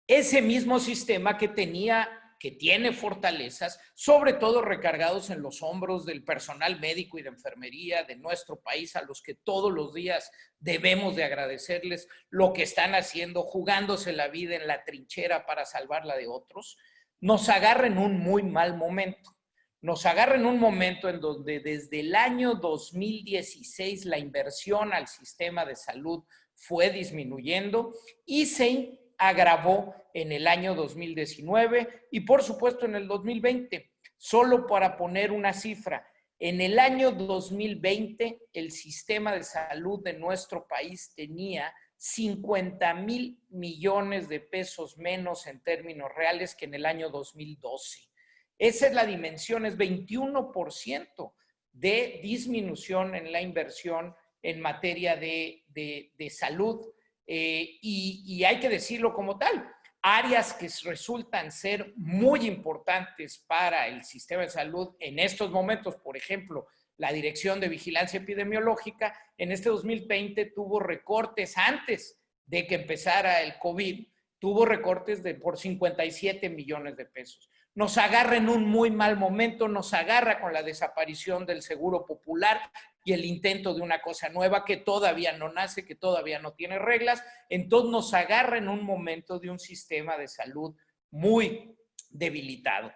ese mismo sistema que tiene fortalezas, sobre todo recargados en los hombros del personal médico y de enfermería de nuestro país, a los que todos los días debemos de agradecerles lo que están haciendo, jugándose la vida en la trinchera para salvarla de otros, nos agarra en un muy mal momento. Nos agarra en un momento en donde desde el año 2016 la inversión al sistema de salud fue disminuyendo y se agravó en el año 2019 y por supuesto en el 2020. Solo para poner una cifra, en el año 2020 el sistema de salud de nuestro país tenía 50,000 millones de pesos menos en términos reales que en el año 2012. Esa es la dimensión, es 21% de disminución en la inversión en materia de salud. Y hay que decirlo como tal, áreas que resultan ser muy importantes para el sistema de salud en estos momentos, por ejemplo, la Dirección de Vigilancia Epidemiológica, en este 2020 tuvo recortes antes de que empezara el COVID, tuvo recortes por 57 millones de pesos. Nos agarra en un muy mal momento, nos agarra con la desaparición del Seguro Popular y el intento de una cosa nueva que todavía no nace, que todavía no tiene reglas. Entonces nos agarra en un momento de un sistema de salud muy debilitado.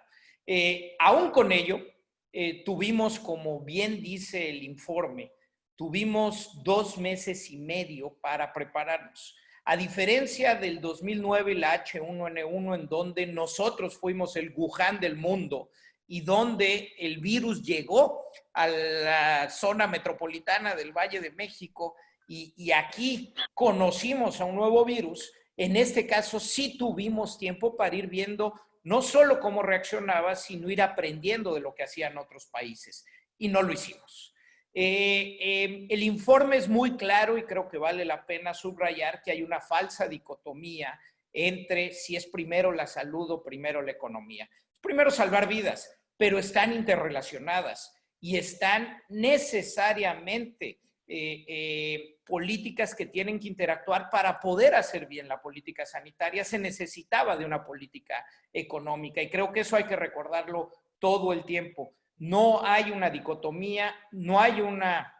Aún con ello, tuvimos, como bien dice el informe, tuvimos 2 meses y medio para prepararnos. A diferencia del 2009 y la H1N1, en donde nosotros fuimos el Wuhan del mundo y donde el virus llegó a la zona metropolitana del Valle de México y aquí conocimos a un nuevo virus, en este caso sí tuvimos tiempo para ir viendo no solo cómo reaccionaba, sino ir aprendiendo de lo que hacían otros países. Y no lo hicimos. El informe es muy claro y creo que vale la pena subrayar que hay una falsa dicotomía entre si es primero la salud o primero la economía. Primero salvar vidas, pero están interrelacionadas y están necesariamente políticas que tienen que interactuar para poder hacer bien la política sanitaria. Se necesitaba de una política económica y creo que eso hay que recordarlo todo el tiempo. No hay una dicotomía, no hay una,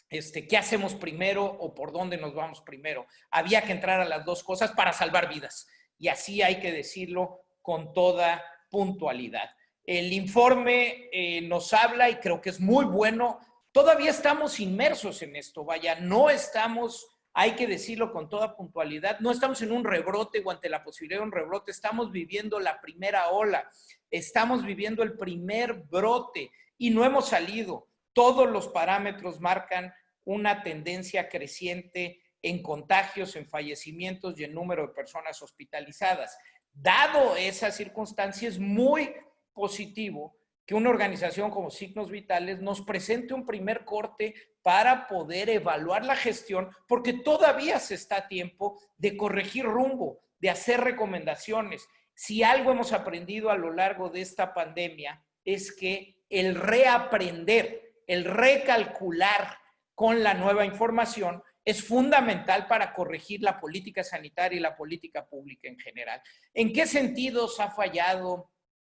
¿qué hacemos primero o por dónde nos vamos primero? Había que entrar a las dos cosas para salvar vidas y así hay que decirlo con toda puntualidad. El informe nos habla y creo que es muy bueno. Todavía estamos inmersos en esto, vaya, no estamos, hay que decirlo con toda puntualidad, no estamos en un rebrote o ante la posibilidad de un rebrote, estamos viviendo la primera ola. Estamos viviendo el primer brote y no hemos salido. Todos los parámetros marcan una tendencia creciente en contagios, en fallecimientos y en número de personas hospitalizadas. Dado esa circunstancia, es muy positivo que una organización como Signos Vitales nos presente un primer corte para poder evaluar la gestión, porque todavía se está a tiempo de corregir rumbo, de hacer recomendaciones. Si algo hemos aprendido a lo largo de esta pandemia es que el reaprender, el recalcular con la nueva información es fundamental para corregir la política sanitaria y la política pública en general. ¿En qué sentidos ha fallado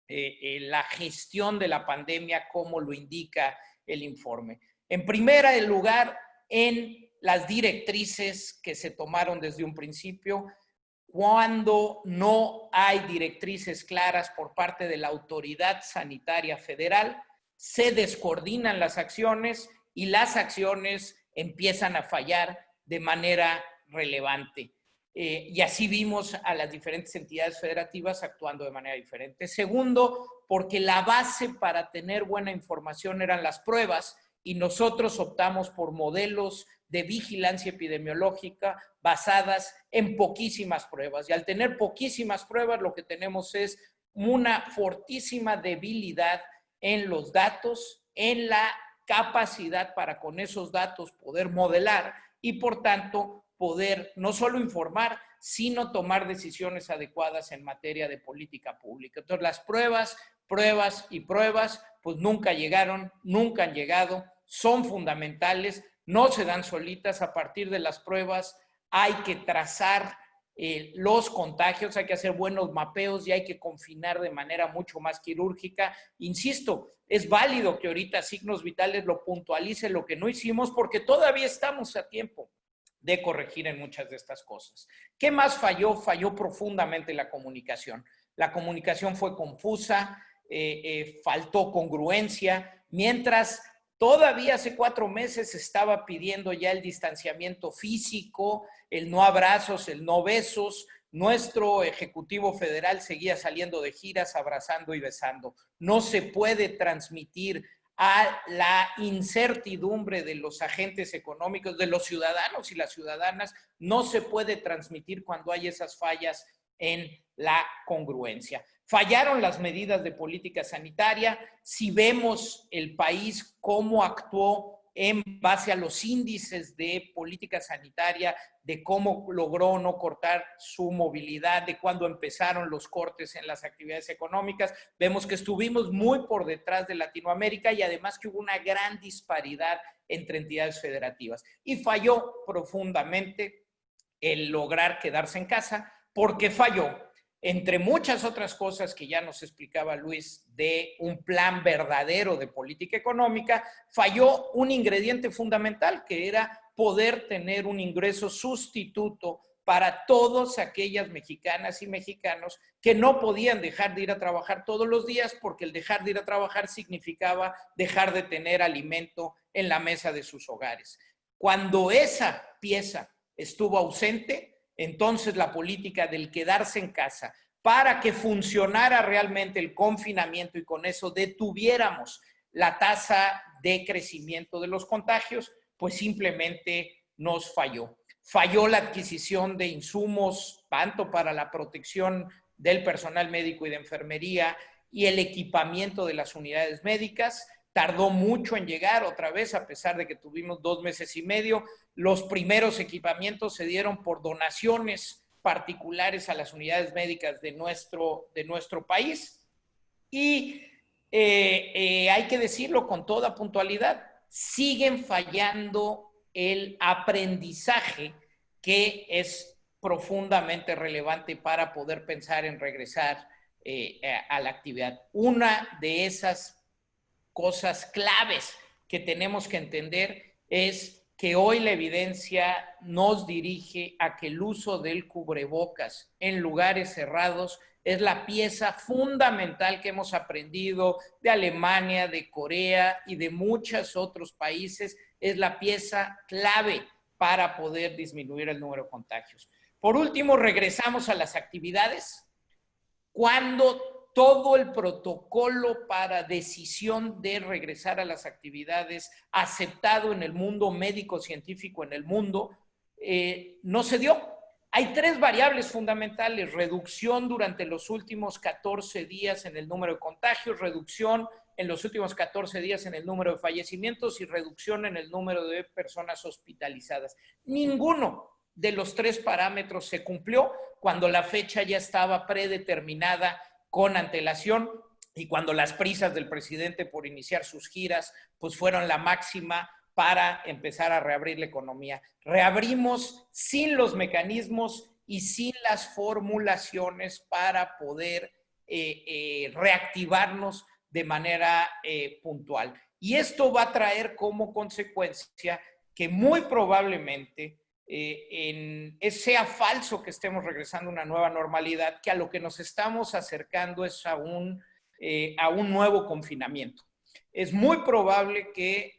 la gestión de la pandemia, como lo indica el informe? En primer lugar, en las directrices que se tomaron desde un principio. Cuando no hay directrices claras por parte de la Autoridad Sanitaria Federal, se descoordinan las acciones y las acciones empiezan a fallar de manera relevante. Y así vimos a las diferentes entidades federativas actuando de manera diferente. Segundo, porque la base para tener buena información eran las pruebas y nosotros optamos por modelos de vigilancia epidemiológica basadas en poquísimas pruebas. Y al tener poquísimas pruebas, lo que tenemos es una fortísima debilidad en los datos, en la capacidad para con esos datos poder modelar y, por tanto, poder no solo informar, sino tomar decisiones adecuadas en materia de política pública. Entonces, las pruebas y pruebas, pues nunca llegaron, nunca han llegado, son fundamentales, no se dan solitas. A partir de las pruebas hay que trazar los contagios, hay que hacer buenos mapeos y hay que confinar de manera mucho más quirúrgica. Insisto, es válido que ahorita Signos Vitales lo puntualice, lo que no hicimos, porque todavía estamos a tiempo de corregir en muchas de estas cosas. ¿Qué más falló? Falló profundamente la comunicación. La comunicación fue confusa, faltó congruencia, mientras todavía hace 4 meses se estaba pidiendo ya el distanciamiento físico, el no abrazos, el no besos. Nuestro Ejecutivo Federal seguía saliendo de giras, abrazando y besando. No se puede transmitir a la incertidumbre de los agentes económicos, de los ciudadanos y las ciudadanas, no se puede transmitir cuando hay esas fallas en la congruencia. Fallaron las medidas de política sanitaria. Si vemos el país cómo actuó en base a los índices de política sanitaria, de cómo logró no cortar su movilidad, de cuándo empezaron los cortes en las actividades económicas, vemos que estuvimos muy por detrás de Latinoamérica y además que hubo una gran disparidad entre entidades federativas. Y falló profundamente el lograr quedarse en casa, porque falló, entre muchas otras cosas que ya nos explicaba Luis, de un plan verdadero de política económica, falló un ingrediente fundamental, que era poder tener un ingreso sustituto para todas aquellas mexicanas y mexicanos que no podían dejar de ir a trabajar todos los días, porque el dejar de ir a trabajar significaba dejar de tener alimento en la mesa de sus hogares. Cuando esa pieza estuvo ausente, entonces la política del quedarse en casa para que funcionara realmente el confinamiento y con eso detuviéramos la tasa de crecimiento de los contagios, pues simplemente nos falló. Falló la adquisición de insumos, tanto para la protección del personal médico y de enfermería y el equipamiento de las unidades médicas. Tardó mucho en llegar otra vez, a pesar de que tuvimos 2 meses y medio. Los primeros equipamientos se dieron por donaciones particulares a las unidades médicas de nuestro país. Y hay que decirlo con toda puntualidad, siguen fallando el aprendizaje, que es profundamente relevante para poder pensar en regresar a la actividad. Una de esas cosas claves que tenemos que entender es que hoy la evidencia nos dirige a que el uso del cubrebocas en lugares cerrados es la pieza fundamental que hemos aprendido de Alemania, de Corea y de muchos otros países. Es la pieza clave para poder disminuir el número de contagios. Por último, regresamos a las actividades. Cuando todo el protocolo para decisión de regresar a las actividades aceptado en el mundo médico-científico, en el mundo, no se dio. Hay 3 variables fundamentales: reducción durante los últimos 14 días en el número de contagios, reducción en los últimos 14 días en el número de fallecimientos y reducción en el número de personas hospitalizadas. Ninguno de los 3 parámetros se cumplió cuando la fecha ya estaba predeterminada con antelación y cuando las prisas del presidente por iniciar sus giras pues fueron la máxima para empezar a reabrir la economía. Reabrimos sin los mecanismos y sin las formulaciones para poder reactivarnos de manera puntual. Y esto va a traer como consecuencia que muy probablemente sea falso que estemos regresando a una nueva normalidad, que a lo que nos estamos acercando es a un nuevo confinamiento. Es muy probable que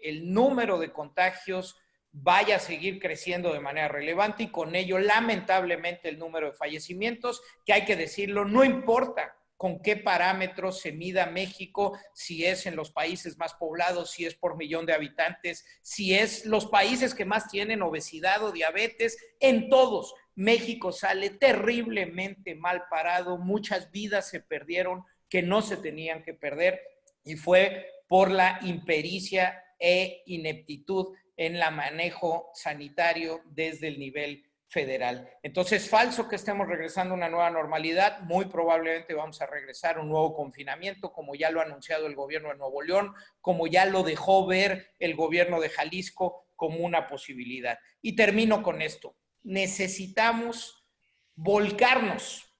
el número de contagios vaya a seguir creciendo de manera relevante y con ello, lamentablemente, el número de fallecimientos, que hay que decirlo, no importa con qué parámetros se mida México, si es en los países más poblados, si es por millón de habitantes, si es los países que más tienen obesidad o diabetes, en todos México sale terriblemente mal parado. Muchas vidas se perdieron que no se tenían que perder y fue por la impericia e ineptitud en el manejo sanitario desde el nivel federal. Entonces, falso que estemos regresando a una nueva normalidad. Muy probablemente vamos a regresar a un nuevo confinamiento, como ya lo ha anunciado el gobierno de Nuevo León, como ya lo dejó ver el gobierno de Jalisco como una posibilidad. Y termino con esto. Necesitamos volcarnos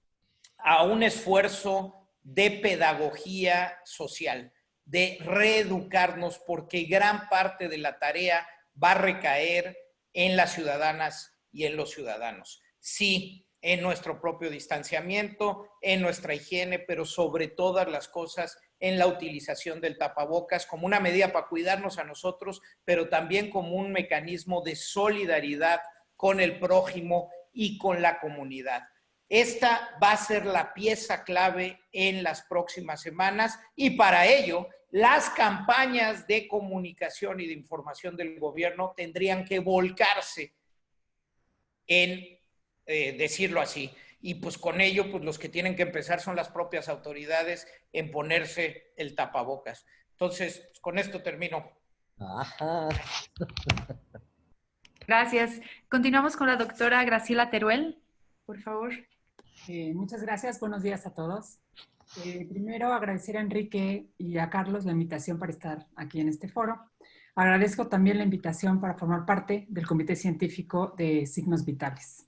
a un esfuerzo de pedagogía social, de reeducarnos, porque gran parte de la tarea va a recaer en las ciudadanas y en los ciudadanos. Sí, en nuestro propio distanciamiento, en nuestra higiene, pero sobre todas las cosas en la utilización del tapabocas como una medida para cuidarnos a nosotros, pero también como un mecanismo de solidaridad con el prójimo y con la comunidad. Esta va a ser la pieza clave en las próximas semanas y para ello las campañas de comunicación y de información del gobierno tendrían que volcarse en decirlo así. Y pues con ello, pues los que tienen que empezar son las propias autoridades en ponerse el tapabocas. Entonces, pues, con esto termino. Ajá. Gracias. Continuamos con la doctora Graciela Teruel, por favor. Muchas gracias. Buenos días a todos. Primero, agradecer a Enrique y a Carlos la invitación para estar aquí en este foro. Agradezco también la invitación para formar parte del Comité Científico de Signos Vitales.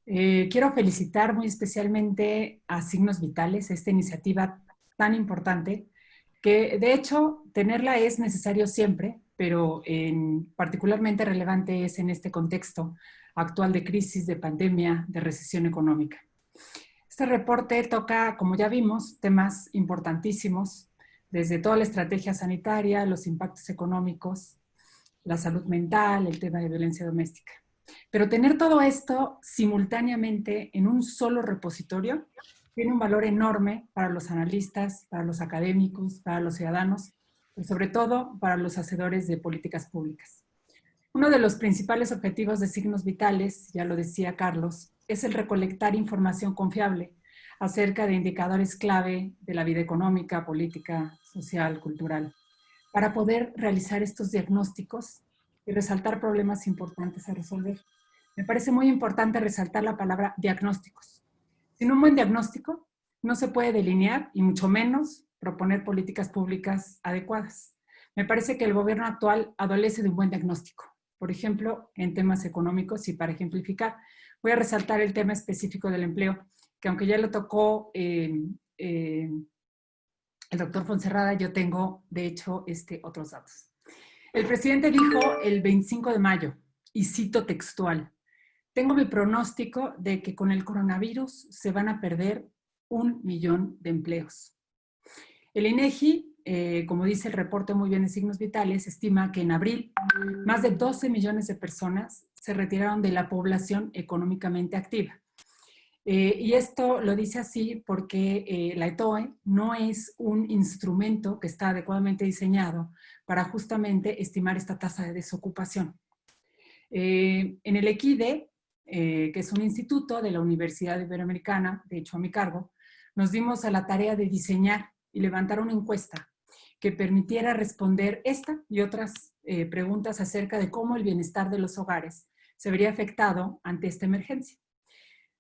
Quiero felicitar muy especialmente a Signos Vitales, esta iniciativa tan importante, que de hecho tenerla es necesario siempre, pero particularmente relevante es en este contexto actual de crisis, de pandemia, de recesión económica. Este reporte toca, como ya vimos, temas importantísimos, desde toda la estrategia sanitaria, los impactos económicos, la salud mental, el tema de violencia doméstica. Pero tener todo esto simultáneamente en un solo repositorio tiene un valor enorme para los analistas, para los académicos, para los ciudadanos y sobre todo para los hacedores de políticas públicas. Uno de los principales objetivos de Signos Vitales, ya lo decía Carlos, es el recolectar información confiable acerca de indicadores clave de la vida económica, política, social, cultural, para poder realizar estos diagnósticos y resaltar problemas importantes a resolver. Me parece muy importante resaltar la palabra diagnósticos. Sin un buen diagnóstico, no se puede delinear y mucho menos proponer políticas públicas adecuadas. Me parece que el gobierno actual adolece de un buen diagnóstico. Por ejemplo, en temas económicos y para ejemplificar, voy a resaltar el tema específico del empleo, que aunque ya lo tocó el doctor Fonserrada, yo tengo, de hecho, otros datos. El presidente dijo el 25 de mayo, y cito textual, tengo mi pronóstico de que con el coronavirus se van a perder 1 millón de empleos. El INEGI, como dice el reporte muy bien de Signos Vitales, estima que en abril más de 12 millones de personas se retiraron de la población económicamente activa. Y esto lo dice así porque la ETOE no es un instrumento que está adecuadamente diseñado para justamente estimar esta tasa de desocupación. En el EQUIDE, que es un instituto de la Universidad Iberoamericana, de hecho a mi cargo, nos dimos a la tarea de diseñar y levantar una encuesta que permitiera responder esta y otras preguntas acerca de cómo el bienestar de los hogares se vería afectado ante esta emergencia.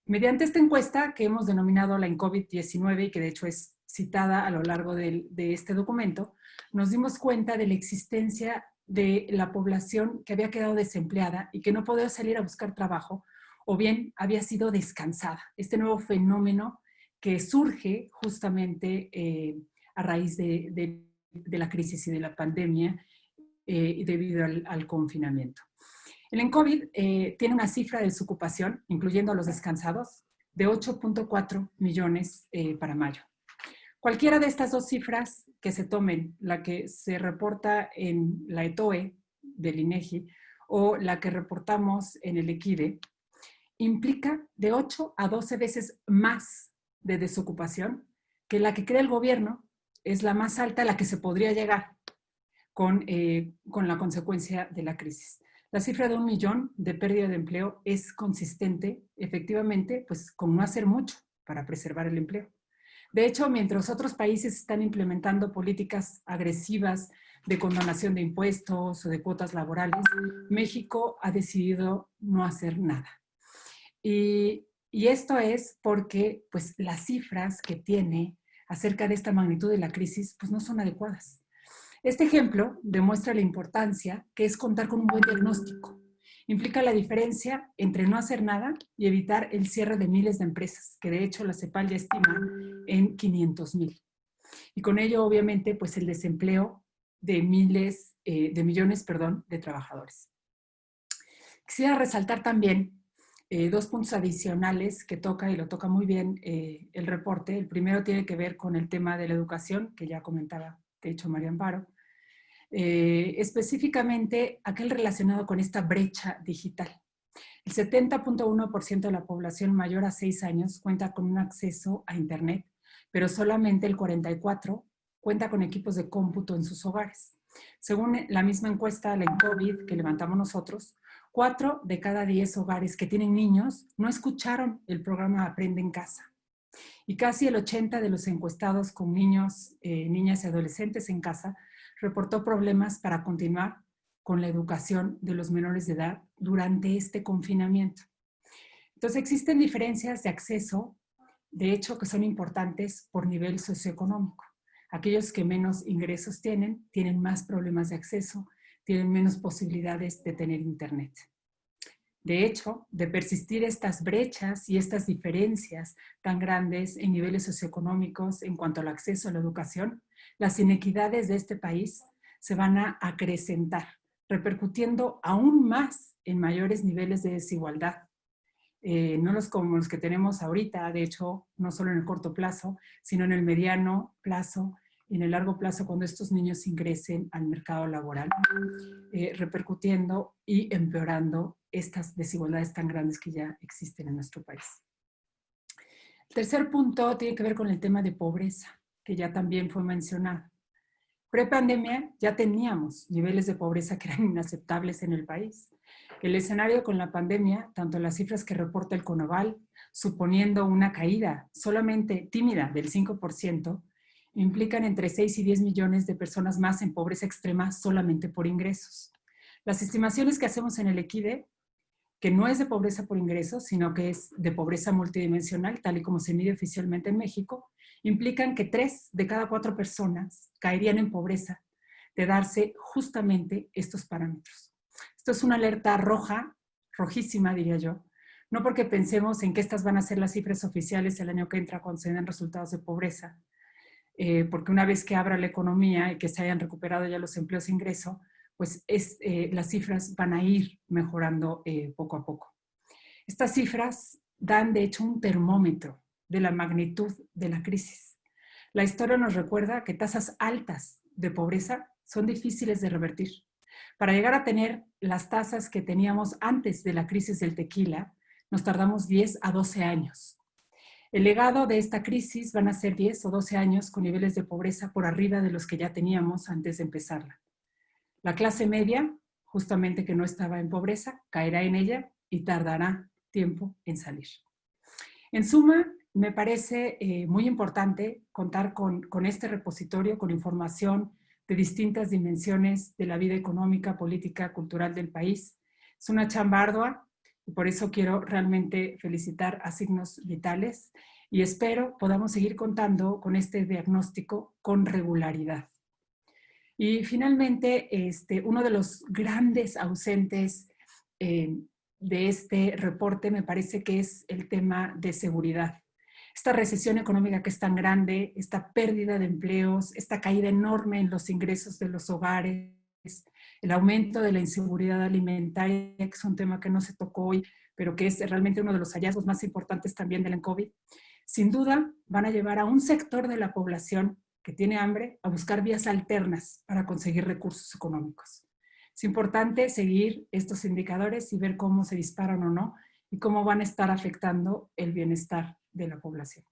Mediante esta encuesta que hemos denominado la ENCOVID-19 y que de hecho es citada a lo largo de este documento, nos dimos cuenta de la existencia de la población que había quedado desempleada y que no podía salir a buscar trabajo o bien había sido descansada. Este nuevo fenómeno que surge justamente a raíz de la crisis y de la pandemia y debido al confinamiento. El ENCOVID tiene una cifra de desocupación, incluyendo a los descansados, de 8.4 millones para mayo. Cualquiera de estas dos cifras que se tomen, la que se reporta en la ETOE del INEGI o la que reportamos en el EQUIDE, implica de 8 a 12 veces más de desocupación que la que cree el gobierno es la más alta a la que se podría llegar con la consecuencia de la crisis. La cifra de 1 millón de pérdida de empleo es consistente, efectivamente, pues con no hacer mucho para preservar el empleo. De hecho, mientras otros países están implementando políticas agresivas de condonación de impuestos o de cuotas laborales, México ha decidido no hacer nada. Y esto es porque pues, las cifras que tiene acerca de esta magnitud de la crisis pues, no son adecuadas. Este ejemplo demuestra la importancia que es contar con un buen diagnóstico. Implica la diferencia entre no hacer nada y evitar el cierre de miles de empresas, que de hecho la CEPAL ya estima en 500,000. Y con ello, obviamente, pues el desempleo de millones de trabajadores. Quisiera resaltar también dos puntos adicionales que toca, y lo toca muy bien el reporte. El primero tiene que ver con el tema de la educación, que ya comentaba, de hecho, María Amparo. Específicamente, aquel relacionado con esta brecha digital. El 70.1% de la población mayor a 6 años cuenta con un acceso a Internet, pero solamente el 44% cuenta con equipos de cómputo en sus hogares. Según la misma encuesta, la Incovid, que levantamos nosotros, 4 de cada 10 hogares que tienen niños no escucharon el programa Aprende en Casa. Y casi el 80% de los encuestados con niños, niñas y adolescentes en casa reportó problemas para continuar con la educación de los menores de edad durante este confinamiento. Entonces existen diferencias de acceso, de hecho, que son importantes por nivel socioeconómico. Aquellos que menos ingresos tienen más problemas de acceso, tienen menos posibilidades de tener Internet. De hecho, de persistir estas brechas y estas diferencias tan grandes en niveles socioeconómicos en cuanto al acceso a la educación, las inequidades de este país se van a acrecentar, repercutiendo aún más en mayores niveles de desigualdad. No como los que tenemos ahorita, de hecho, no solo en el corto plazo, sino en el mediano plazo, en el largo plazo, cuando estos niños ingresen al mercado laboral, repercutiendo y empeorando estas desigualdades tan grandes que ya existen en nuestro país. El tercer punto tiene que ver con el tema de pobreza, que ya también fue mencionado. Pre-pandemia ya teníamos niveles de pobreza que eran inaceptables en el país. El escenario con la pandemia, tanto las cifras que reporta el Coneval, suponiendo una caída solamente tímida del 5%, implican entre 6 y 10 millones de personas más en pobreza extrema solamente por ingresos. Las estimaciones que hacemos en el EQUIDE, que no es de pobreza por ingresos, sino que es de pobreza multidimensional, tal y como se mide oficialmente en México, implican que 3 de cada 4 personas caerían en pobreza de darse justamente estos parámetros. Esto es una alerta roja, rojísima diría yo, no porque pensemos en que estas van a ser las cifras oficiales el año que entra cuando se den resultados de pobreza, porque una vez que abra la economía y que se hayan recuperado ya los empleos e ingreso, pues las cifras van a ir mejorando poco a poco. Estas cifras dan de hecho un termómetro de la magnitud de la crisis. La historia nos recuerda que tasas altas de pobreza son difíciles de revertir. Para llegar a tener las tasas que teníamos antes de la crisis del tequila, nos tardamos 10 a 12 años. El legado de esta crisis van a ser 10 o 12 años con niveles de pobreza por arriba de los que ya teníamos antes de empezarla. La clase media, justamente que no estaba en pobreza, caerá en ella y tardará tiempo en salir. En suma, me parece muy importante contar con este repositorio, con información de distintas dimensiones de la vida económica, política, cultural del país. Es una chamba ardua y por eso quiero realmente felicitar a Signos Vitales y espero podamos seguir contando con este diagnóstico con regularidad. Y finalmente, uno de los grandes ausentes de este reporte me parece que es el tema de seguridad. Esta recesión económica que es tan grande, esta pérdida de empleos, esta caída enorme en los ingresos de los hogares, el aumento de la inseguridad alimentaria, que es un tema que no se tocó hoy, pero que es realmente uno de los hallazgos más importantes también de la COVID, sin duda van a llevar a un sector de la población que tiene hambre a buscar vías alternas para conseguir recursos económicos. Es importante seguir estos indicadores y ver cómo se disparan o no y cómo van a estar afectando el bienestar de la población.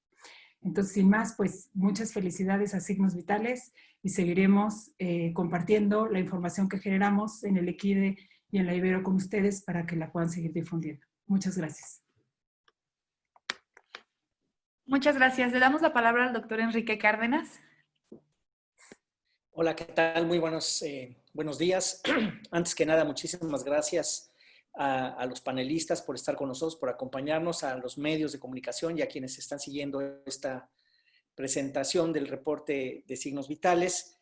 Entonces, sin más, pues muchas felicidades a Signos Vitales y seguiremos compartiendo la información que generamos en el EQUIDE y en la Ibero con ustedes para que la puedan seguir difundiendo. Muchas gracias. Muchas gracias. Le damos la palabra al doctor Enrique Cárdenas. Hola, ¿qué tal? Muy buenos días. Antes que nada, muchísimas gracias a los panelistas por estar con nosotros, por acompañarnos, a los medios de comunicación y a quienes están siguiendo esta presentación del reporte de signos vitales.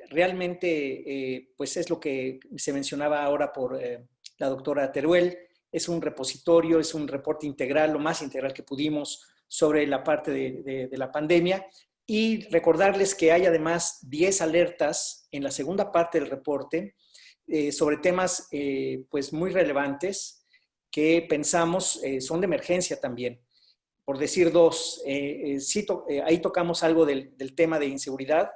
Realmente, pues es lo que se mencionaba ahora por la doctora Teruel, es un repositorio, es un reporte integral, lo más integral que pudimos sobre la parte de la pandemia. Y recordarles que hay además 10 alertas en la segunda parte del reporte sobre temas pues muy relevantes que pensamos son de emergencia también. Por decir dos, ahí tocamos algo del tema de inseguridad.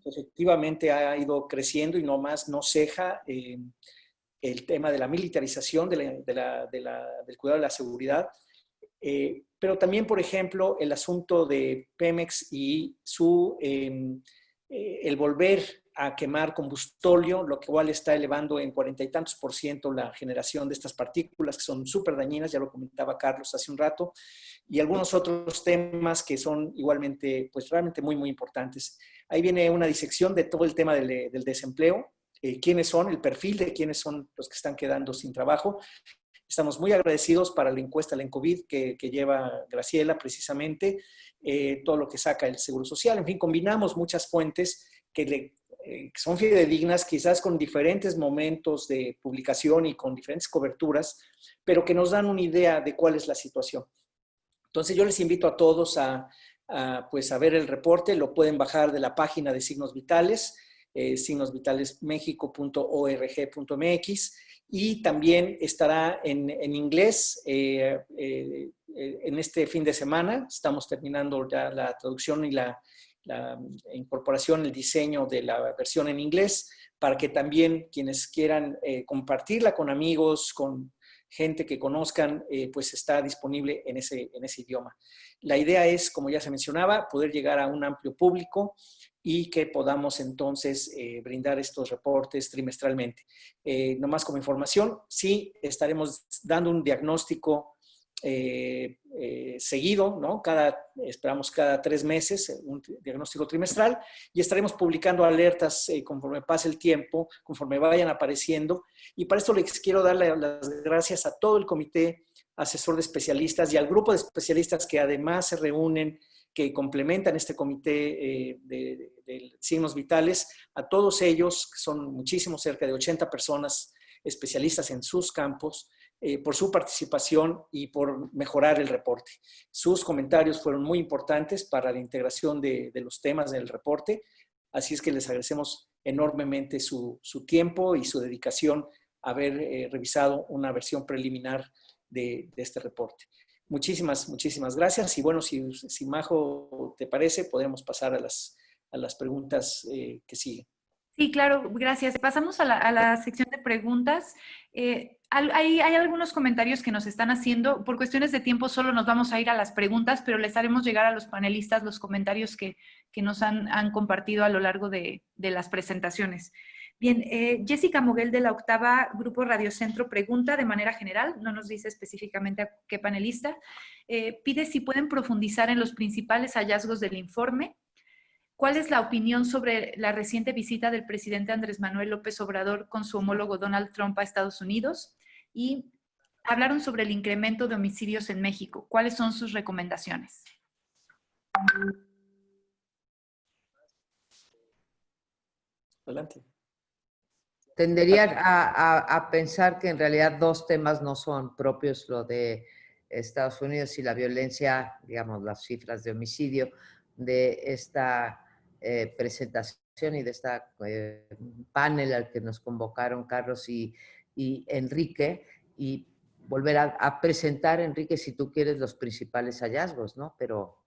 Efectivamente ha ido creciendo y no ceja el tema de la militarización del cuidado de la seguridad. Pero también, por ejemplo, el asunto de Pemex y el volver a quemar combustóleo, lo cual está elevando en 40 y tantos % la generación de estas partículas que son súper dañinas, ya lo comentaba Carlos hace un rato, y algunos otros temas que son igualmente, pues realmente muy, muy importantes. Ahí viene una disección de todo el tema del desempleo, quiénes son, el perfil de quiénes son los que están quedando sin trabajo. Estamos muy agradecidos para la encuesta del COVID que lleva Graciela precisamente, todo lo que saca el Seguro Social. En fin, combinamos muchas fuentes que son fidedignas, quizás con diferentes momentos de publicación y con diferentes coberturas, pero que nos dan una idea de cuál es la situación. Entonces yo les invito a todos a ver el reporte, lo pueden bajar de la página de Signos Vitales, signosvitalesmexico.org.mx, y también estará en inglés en este fin de semana. Estamos terminando ya la traducción y la incorporación, el diseño de la versión en inglés, para que también quienes quieran compartirla con amigos, con gente que conozcan, pues está disponible en ese idioma. La idea es, como ya se mencionaba, poder llegar a un amplio público y que podamos entonces brindar estos reportes trimestralmente. Nomás como información, sí estaremos dando un diagnóstico seguido, ¿no? Esperamos cada 3 meses, un diagnóstico trimestral, y estaremos publicando alertas conforme pase el tiempo, conforme vayan apareciendo. Y para esto les quiero dar las gracias a todo el comité asesor de especialistas y al grupo de especialistas que además se reúnen, que complementan este comité de signos vitales, a todos ellos, que son muchísimos, cerca de 80 personas especialistas en sus campos, por su participación y por mejorar el reporte. Sus comentarios fueron muy importantes para la integración de los temas del reporte, así es que les agradecemos enormemente su tiempo y su dedicación a haber revisado una versión preliminar de este reporte. Muchísimas gracias. Y bueno, si Majo te parece, podemos pasar a las preguntas que siguen. Sí, claro, gracias. Pasamos a la sección de preguntas. Hay algunos comentarios que nos están haciendo. Por cuestiones de tiempo solo nos vamos a ir a las preguntas, pero les haremos llegar a los panelistas los comentarios que nos han compartido a lo largo de las presentaciones. Bien, Jessica Moguel de la octava Grupo Radiocentro pregunta de manera general, no nos dice específicamente a qué panelista, pide si pueden profundizar en los principales hallazgos del informe. ¿Cuál es la opinión sobre la reciente visita del presidente Andrés Manuel López Obrador con su homólogo Donald Trump a Estados Unidos? Y hablaron sobre el incremento de homicidios en México. ¿Cuáles son sus recomendaciones? Adelante. Tendería a pensar que en realidad 2 temas no son propios, lo de Estados Unidos y la violencia, digamos, las cifras de homicidio, de esta presentación y de esta panel al que nos convocaron Carlos y Enrique, y volver a presentar, Enrique, si tú quieres, los principales hallazgos, ¿no? Pero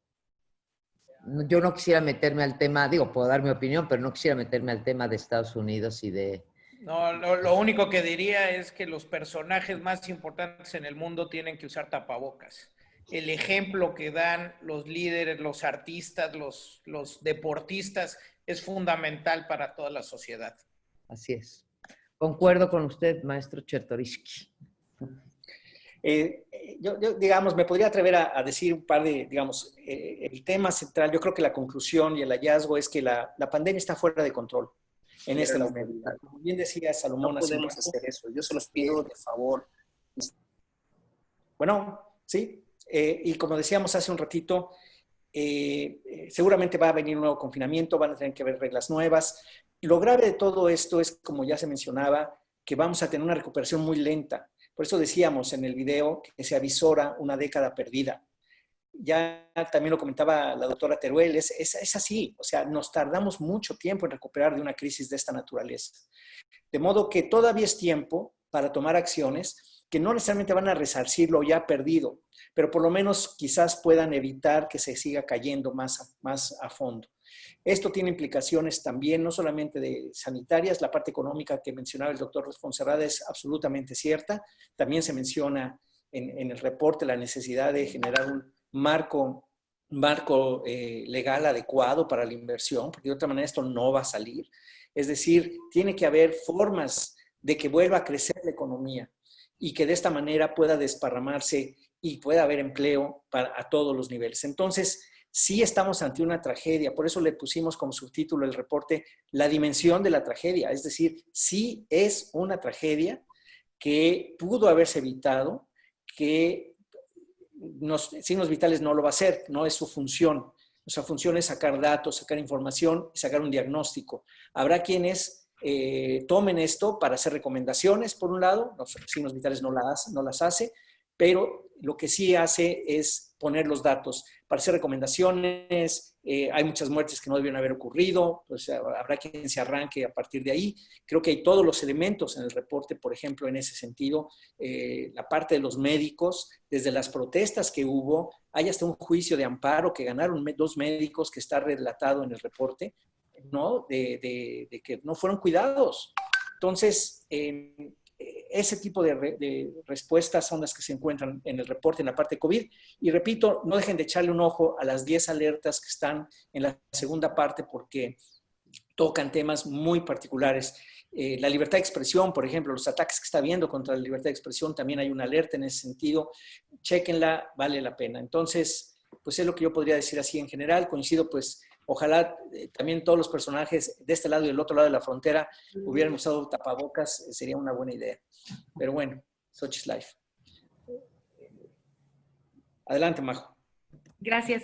yo no quisiera meterme al tema, digo, puedo dar mi opinión, pero no quisiera meterme al tema de Estados Unidos y de... No, lo único que diría es que los personajes más importantes en el mundo tienen que usar tapabocas. El ejemplo que dan los líderes, los artistas, los deportistas es fundamental para toda la sociedad. Así es. Concuerdo con usted, maestro Chertorivsky. Yo, digamos, me podría atrever a decir un par de, digamos, el tema central, yo creo que la conclusión y el hallazgo es que la pandemia está fuera de control. en este momento. Como bien decía Salomón, no podemos hacer eso. Yo se los pido de favor. Bueno, sí. Y como decíamos hace un ratito, seguramente va a venir un nuevo confinamiento, van a tener que haber reglas nuevas. Lo grave de todo esto es, como ya se mencionaba, que vamos a tener una recuperación muy lenta. Por eso decíamos en el video que se avisora una década perdida. Ya también lo comentaba la doctora Teruel, es así, o sea, nos tardamos mucho tiempo en recuperar de una crisis de esta naturaleza. De modo que todavía es tiempo para tomar acciones que no necesariamente van a resarcir lo ya perdido, pero por lo menos quizás puedan evitar que se siga cayendo más a fondo. Esto tiene implicaciones también, no solamente de sanitarias, la parte económica que mencionaba el doctor Fonserrada es absolutamente cierta. También se menciona en el reporte la necesidad de generar un marco legal adecuado para la inversión, porque de otra manera esto no va a salir. Es decir, tiene que haber formas de que vuelva a crecer la economía y que de esta manera pueda desparramarse y pueda haber empleo a todos los niveles. Entonces, sí estamos ante una tragedia, por eso le pusimos como subtítulo el reporte la dimensión de la tragedia, es decir, sí es una tragedia que pudo haberse evitado, que Signos Vitales no lo va a hacer, no es su función. Nuestra función es sacar datos, sacar información y sacar un diagnóstico. Habrá quienes tomen esto para hacer recomendaciones, por un lado, los Signos Vitales no las hace, pero lo que sí hace es poner los datos para hacer recomendaciones. Hay muchas muertes que no debieron haber ocurrido, pues habrá quien se arranque a partir de ahí. Creo que hay todos los elementos en el reporte, por ejemplo, en ese sentido, la parte de los médicos, desde las protestas que hubo, hay hasta un juicio de amparo que ganaron 2 médicos que está relatado en el reporte, ¿no? De que no fueron cuidados. Entonces, ese tipo de respuestas son las que se encuentran en el reporte en la parte COVID. Y repito, no dejen de echarle un ojo a las 10 alertas que están en la segunda parte porque tocan temas muy particulares. La libertad de expresión, por ejemplo, los ataques que está habiendo contra la libertad de expresión, también hay una alerta en ese sentido. Chéquenla, vale la pena. Entonces, pues es lo que yo podría decir así en general. Coincido, pues, ojalá también todos los personajes de este lado y del otro lado de la frontera hubieran usado tapabocas, sería una buena idea. Pero bueno, such is life. Adelante, Majo. Gracias.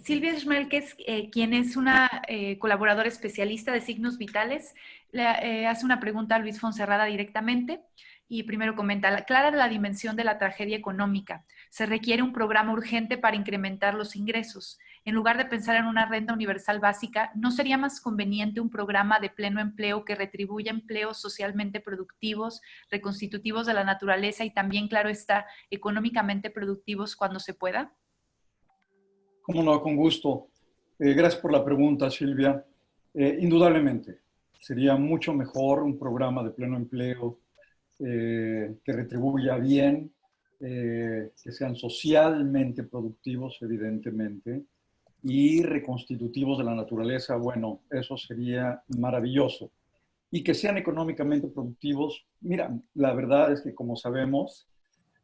Silvia Schmelkes, quien es una colaboradora especialista de signos vitales, le hace una pregunta a Luis Fonserrada directamente y primero comenta, clara la dimensión de la tragedia económica. Se requiere un programa urgente para incrementar los ingresos. En lugar de pensar en una renta universal básica, ¿no sería más conveniente un programa de pleno empleo que retribuya empleos socialmente productivos, reconstitutivos de la naturaleza y también, claro está, económicamente productivos cuando se pueda? Cómo no, con gusto. Gracias por la pregunta, Silvia. Indudablemente, sería mucho mejor un programa de pleno empleo que retribuya bien, que sean socialmente productivos, evidentemente, y reconstitutivos de la naturaleza. Bueno, eso sería maravilloso. Y que sean económicamente productivos. Mira, la verdad es que, como sabemos,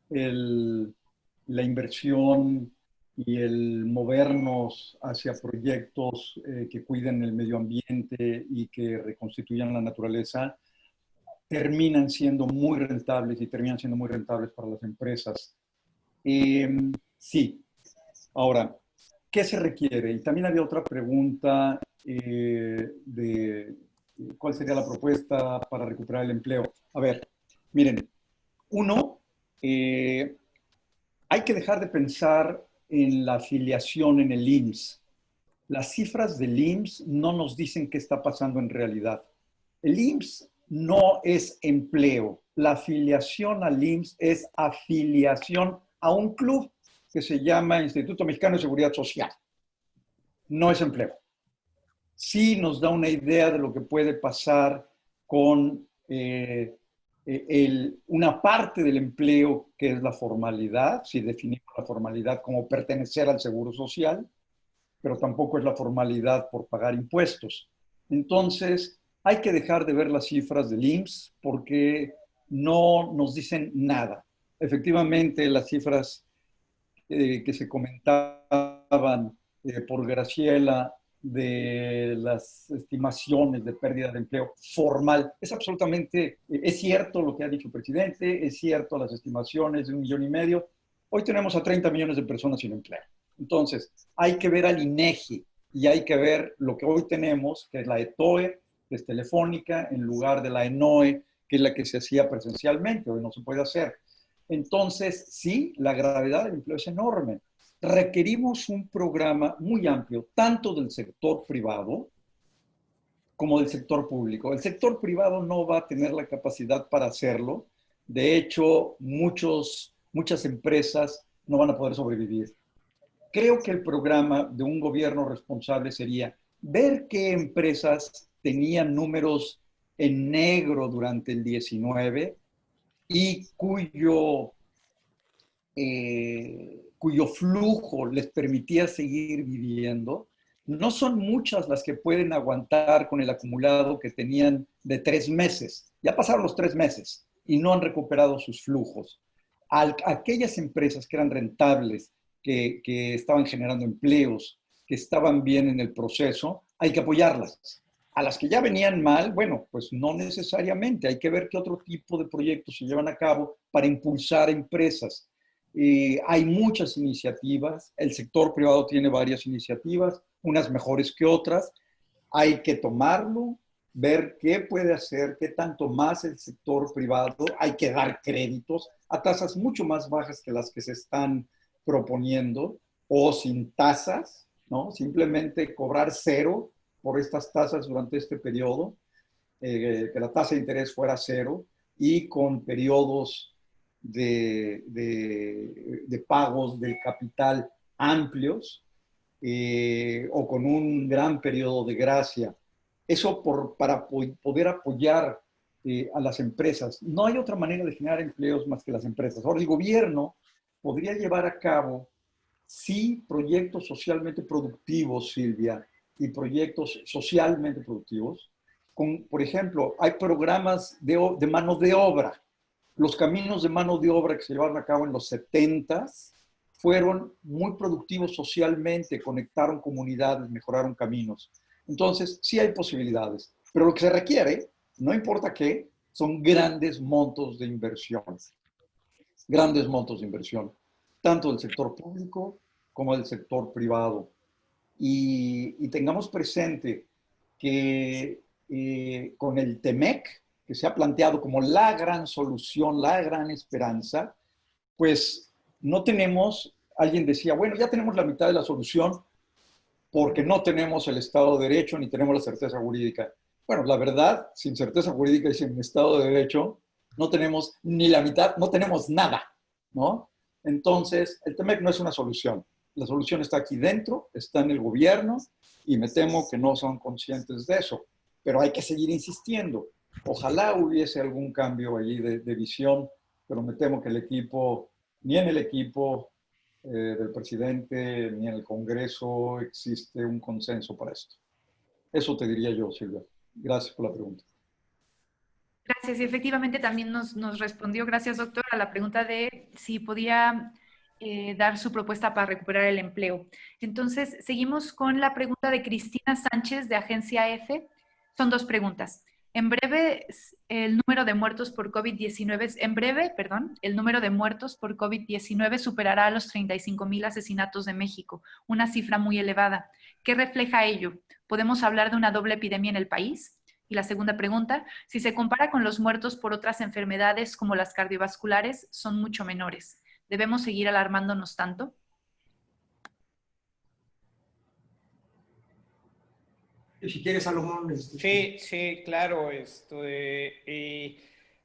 la inversión y el movernos hacia proyectos que cuiden el medio ambiente y que reconstituyan la naturaleza terminan siendo muy rentables y terminan siendo muy rentables para las empresas. Sí. Ahora, ¿qué se requiere? Y también había otra pregunta de cuál sería la propuesta para recuperar el empleo. A ver, miren, uno, hay que dejar de pensar en la afiliación en el IMSS. Las cifras del IMSS no nos dicen qué está pasando en realidad. El IMSS no es empleo. La afiliación al IMSS es afiliación a un club que se llama Instituto Mexicano de Seguridad Social. No es empleo. Sí nos da una idea de lo que puede pasar con una parte del empleo que es la formalidad, si definimos la formalidad como pertenecer al seguro social, pero tampoco es la formalidad por pagar impuestos. Entonces, hay que dejar de ver las cifras del IMSS porque no nos dicen nada. Efectivamente, las cifras que se comentaban por Graciela de las estimaciones de pérdida de empleo formal. Es absolutamente, es cierto lo que ha dicho el presidente, es cierto las estimaciones de 1,5 millones. Hoy tenemos a 30 millones de personas sin empleo. Entonces, hay que ver al INEGI y hay que ver lo que hoy tenemos, que es la ETOE, que es telefónica, en lugar de la ENOE, que es la que se hacía presencialmente. Hoy no se puede hacer. Entonces, sí, la gravedad del empleo es enorme. Requerimos un programa muy amplio, tanto del sector privado como del sector público. El sector privado no va a tener la capacidad para hacerlo. De hecho, muchas empresas no van a poder sobrevivir. Creo que el programa de un gobierno responsable sería ver qué empresas tenían números en negro durante el 19 y cuyo flujo les permitía seguir viviendo. No son muchas las que pueden aguantar con el acumulado que tenían de 3 meses. Ya pasaron los 3 meses y no han recuperado sus flujos. Aquellas empresas que eran rentables, que estaban generando empleos, que estaban bien en el proceso, hay que apoyarlas. A las que ya venían mal, bueno, pues no necesariamente. Hay que ver qué otro tipo de proyectos se llevan a cabo para impulsar empresas. Hay muchas iniciativas, el sector privado tiene varias iniciativas, unas mejores que otras. Hay que tomarlo, ver qué puede hacer, qué tanto más el sector privado. Hay que dar créditos a tasas mucho más bajas que las que se están proponiendo, o sin tasas, ¿no? Simplemente cobrar 0 por estas tasas durante este periodo, que la tasa de interés fuera 0 y con periodos de pagos del capital amplios, o con un gran periodo de gracia. Eso para poder apoyar a las empresas. No hay otra manera de generar empleos más que las empresas. Ahora, el gobierno podría llevar a cabo, sí, proyectos socialmente productivos, Silvia, y proyectos socialmente productivos. Por ejemplo, hay programas de mano de obra. Los caminos de mano de obra que se llevaron a cabo en los 70s fueron muy productivos socialmente, conectaron comunidades, mejoraron caminos. Entonces, sí hay posibilidades, pero lo que se requiere, no importa qué, son grandes montos de inversión. Grandes montos de inversión, tanto del sector público como del sector privado. Y tengamos presente que con el TEMEC, que se ha planteado como la gran solución, la gran esperanza, pues no tenemos, alguien decía, bueno, ya tenemos la mitad de la solución porque no tenemos el Estado de Derecho ni tenemos la certeza jurídica. Bueno, la verdad, sin certeza jurídica y sin Estado de Derecho, no tenemos ni la mitad, no tenemos nada, ¿no? Entonces, el TEMEC no es una solución. La solución está aquí dentro, está en el gobierno, y me temo que no son conscientes de eso. Pero hay que seguir insistiendo. Ojalá hubiese algún cambio allí de visión, pero me temo que el equipo, ni en el equipo del presidente, ni en el Congreso existe un consenso para esto. Eso te diría yo, Silvia. Gracias por la pregunta. Gracias. Y efectivamente también nos respondió, gracias doctor, a la pregunta de si podía dar su propuesta para recuperar el empleo. Entonces, seguimos con la pregunta de Cristina Sánchez de Agencia F. Son 2 preguntas. En breve, el número de muertos por COVID-19, el número de muertos por COVID-19 superará a los 35,000 asesinatos de México, una cifra muy elevada. ¿Qué refleja ello? ¿Podemos hablar de una doble epidemia en el país? Y la segunda pregunta, si se compara con los muertos por otras enfermedades como las cardiovasculares, son mucho menores. ¿Debemos seguir alarmándonos tanto? Si quieres, Salomón. Sí, claro.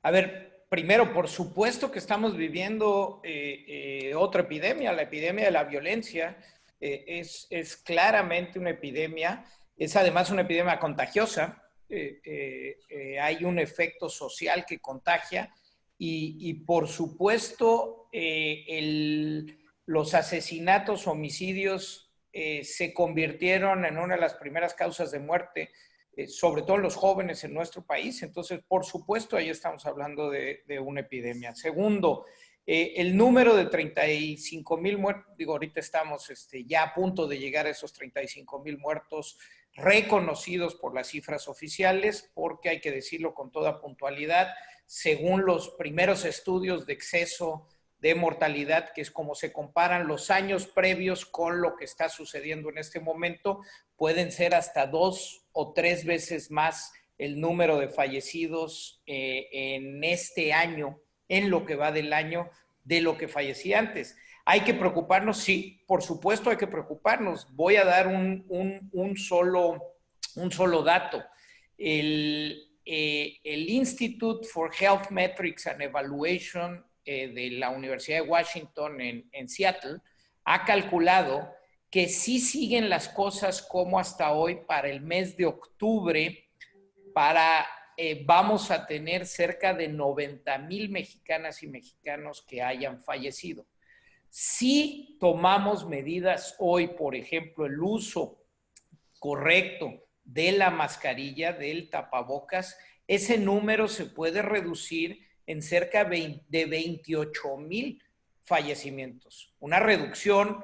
A ver, primero, por supuesto que estamos viviendo otra epidemia, la epidemia de la violencia. Es claramente una epidemia, es además una epidemia contagiosa. Hay un efecto social que contagia y por supuesto los asesinatos, homicidios se convirtieron en una de las primeras causas de muerte, sobre todo en los jóvenes en nuestro país. Entonces, por supuesto, ahí estamos hablando de una epidemia. Segundo, El número de 35,000 muertos, digo, ahorita estamos ya a punto de llegar a esos 35,000 muertos reconocidos por las cifras oficiales, porque hay que decirlo con toda puntualidad, según los primeros estudios de exceso de mortalidad, que es como se comparan los años previos con lo que está sucediendo en este momento, pueden ser hasta 2 o 3 veces más el número de fallecidos en este año, en lo que va del año, de lo que fallecía antes. ¿Hay que preocuparnos? Sí, por supuesto hay que preocuparnos. Voy a dar un solo dato. El Institute for Health Metrics and Evaluation de la Universidad de Washington en Seattle ha calculado que sí siguen las cosas como hasta hoy. Para el mes de octubre, vamos a tener cerca de 90,000 mexicanas y mexicanos que hayan fallecido. Si tomamos medidas hoy, por ejemplo, el uso correcto de la mascarilla, del tapabocas, ese número se puede reducir en cerca de 28,000 fallecimientos. Una reducción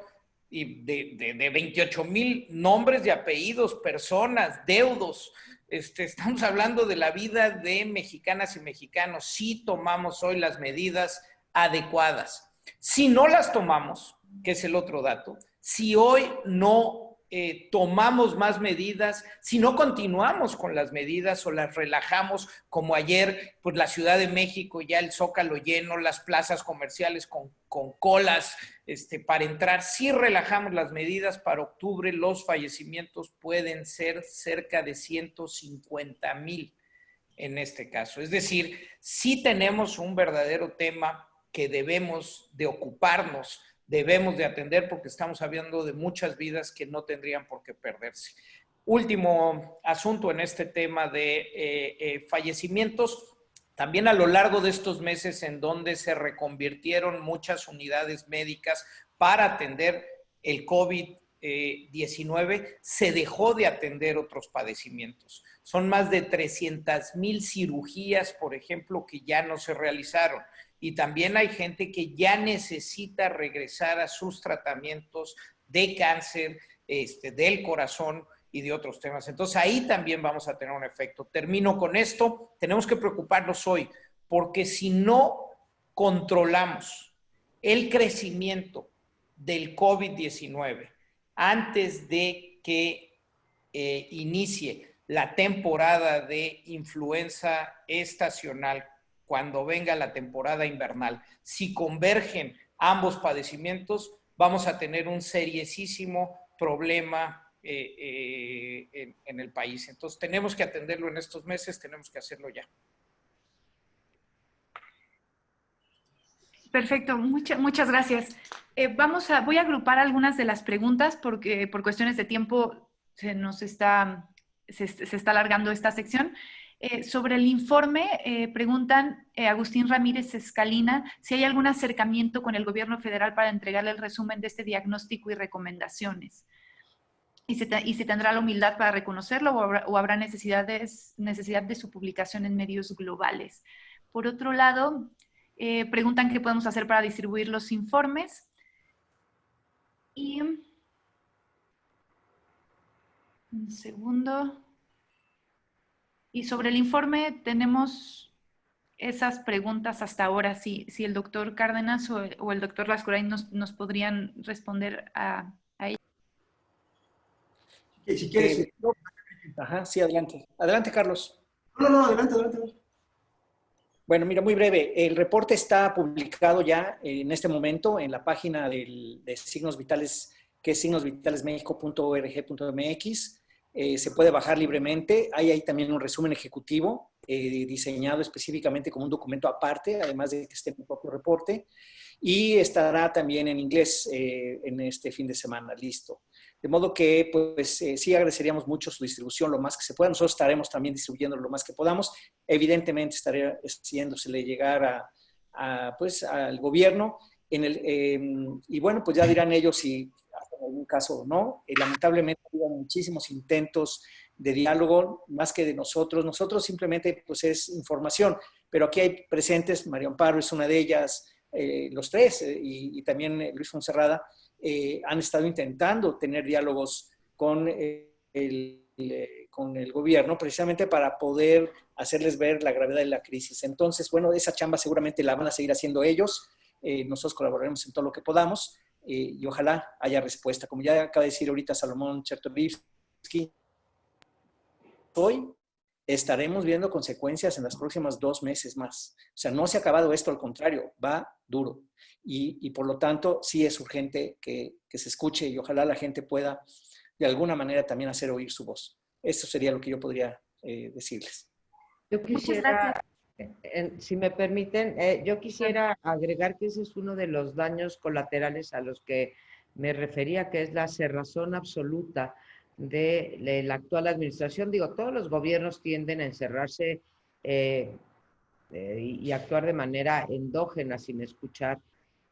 de 28,000 nombres y apellidos, personas, deudos. Estamos hablando de la vida de mexicanas y mexicanos si tomamos hoy las medidas adecuadas. Si no las tomamos, que es el otro dato, si hoy no tomamos más medidas, si no continuamos con las medidas o las relajamos, como ayer, pues la Ciudad de México, ya el Zócalo lleno, las plazas comerciales con colas para entrar, si relajamos las medidas para octubre, los fallecimientos pueden ser cerca de 150,000 en este caso. Es decir, sí tenemos un verdadero tema que debemos de ocuparnos, debemos de atender, porque estamos hablando de muchas vidas que no tendrían por qué perderse. Último asunto en este tema de fallecimientos. También a lo largo de estos meses en donde se reconvirtieron muchas unidades médicas para atender el COVID-19, se dejó de atender otros padecimientos. Son más de 300,000 cirugías, por ejemplo, que ya no se realizaron. Y también hay gente que ya necesita regresar a sus tratamientos de cáncer, del corazón y de otros temas. Entonces ahí también vamos a tener un efecto. Termino con esto. Tenemos que preocuparnos hoy, porque si no controlamos el crecimiento del COVID-19 antes de que inicie la temporada de influenza estacional, cuando venga la temporada invernal, si convergen ambos padecimientos, vamos a tener un seriosísimo problema en el país. Entonces, tenemos que atenderlo en estos meses, tenemos que hacerlo ya. Perfecto, muchas gracias. Voy a agrupar algunas de las preguntas porque por cuestiones de tiempo se está alargando esta sección. Sobre el informe, preguntan Agustín Ramírez Escalina si hay algún acercamiento con el gobierno federal para entregarle el resumen de este diagnóstico y recomendaciones. Y si tendrá la humildad para reconocerlo o habrá necesidad de su publicación en medios globales. Por otro lado, preguntan qué podemos hacer para distribuir los informes. Y un segundo. Y sobre el informe tenemos esas preguntas hasta ahora. Si el doctor Cárdenas o el doctor Lascurain nos podrían responder a ello. Si quieres. Ajá, sí, adelante. Adelante, Carlos. No, adelante. Bueno, mira, muy breve. El reporte está publicado ya en este momento en la página de Signos Vitales, que es signosvitalesmexico.org.mx. Se puede bajar libremente. Hay también un resumen ejecutivo diseñado específicamente como un documento aparte, además de que esté en el propio reporte. Y estará también en inglés en este fin de semana, listo. De modo que, pues, sí agradeceríamos mucho su distribución lo más que se pueda. Nosotros estaremos también distribuyendo lo más que podamos. Evidentemente, estaré haciéndosele llegar pues, al gobierno. Y bueno, pues ya dirán ellos si hacen algún caso o no. Lamentablemente, hubo muchísimos intentos de diálogo, más que de nosotros. Nosotros simplemente, pues, es información. Pero aquí hay presentes, María Amparo es una de ellas, los tres, y también Luis Fonserrada, han estado intentando tener diálogos con el gobierno, precisamente para poder hacerles ver la gravedad de la crisis. Entonces, bueno, esa chamba seguramente la van a seguir haciendo ellos. Nosotros colaboraremos en todo lo que podamos y ojalá haya respuesta. Como ya acaba de decir ahorita Salomón Chertorivsky, hoy estaremos viendo consecuencias en las próximas 2 meses más. O sea, no se ha acabado esto, al contrario, va duro. Y por lo tanto, sí es urgente que se escuche y ojalá la gente pueda de alguna manera también hacer oír su voz. Eso sería lo que yo podría decirles. Yo quisiera, si me permiten, yo quisiera agregar que ese es uno de los daños colaterales a los que me refería, que es la cerrazón absoluta de la actual administración. Digo, todos los gobiernos tienden a encerrarse y actuar de manera endógena sin escuchar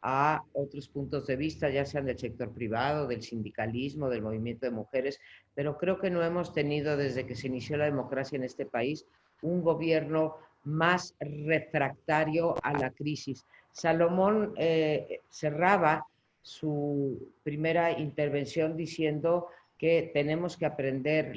a otros puntos de vista, ya sean del sector privado, del sindicalismo, del movimiento de mujeres, pero creo que no hemos tenido desde que se inició la democracia en este país un gobierno más refractario a la crisis. Salomón cerraba su primera intervención diciendo que tenemos que aprender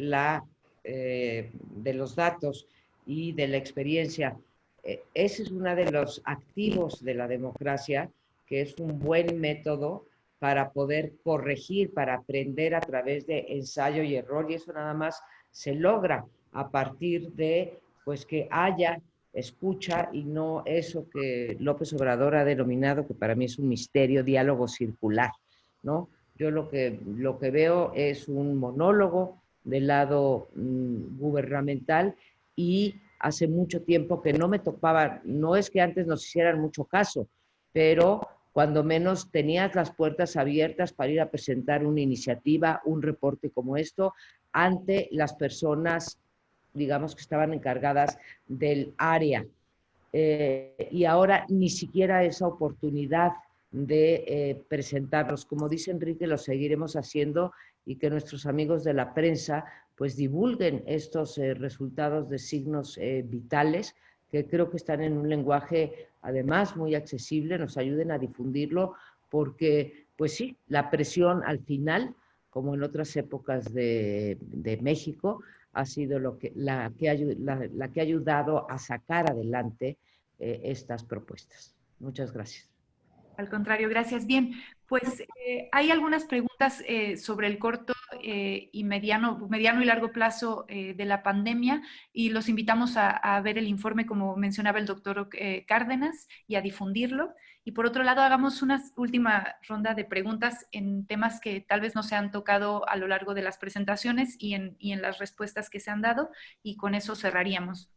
de los datos y de la experiencia. Ese es uno de los activos de la democracia, que es un buen método para poder corregir, para aprender a través de ensayo y error, y eso nada más se logra a partir de pues que haya escucha y no eso que López Obrador ha denominado, que para mí es un misterio, diálogo circular, ¿no? Yo lo que veo es un monólogo del lado gubernamental, y hace mucho tiempo que no me topaba, no es que antes nos hicieran mucho caso, pero cuando menos tenías las puertas abiertas para ir a presentar una iniciativa, un reporte como esto, ante las personas, digamos, que estaban encargadas del área. Y ahora ni siquiera esa oportunidad de presentarlos. Como dice Enrique, lo seguiremos haciendo, y que nuestros amigos de la prensa pues divulguen estos resultados de signos vitales, que creo que están en un lenguaje además muy accesible, nos ayuden a difundirlo, porque pues sí, la presión al final, como en otras épocas de México, ha sido la que ha ayudado a sacar adelante estas propuestas. Muchas gracias. Al contrario, gracias. Bien, pues hay algunas preguntas sobre el corto y mediano y largo plazo de la pandemia, y los invitamos a ver el informe, como mencionaba el doctor Cárdenas, y a difundirlo. Y por otro lado, hagamos una última ronda de preguntas en temas que tal vez no se han tocado a lo largo de las presentaciones y en las respuestas que se han dado, y con eso cerraríamos.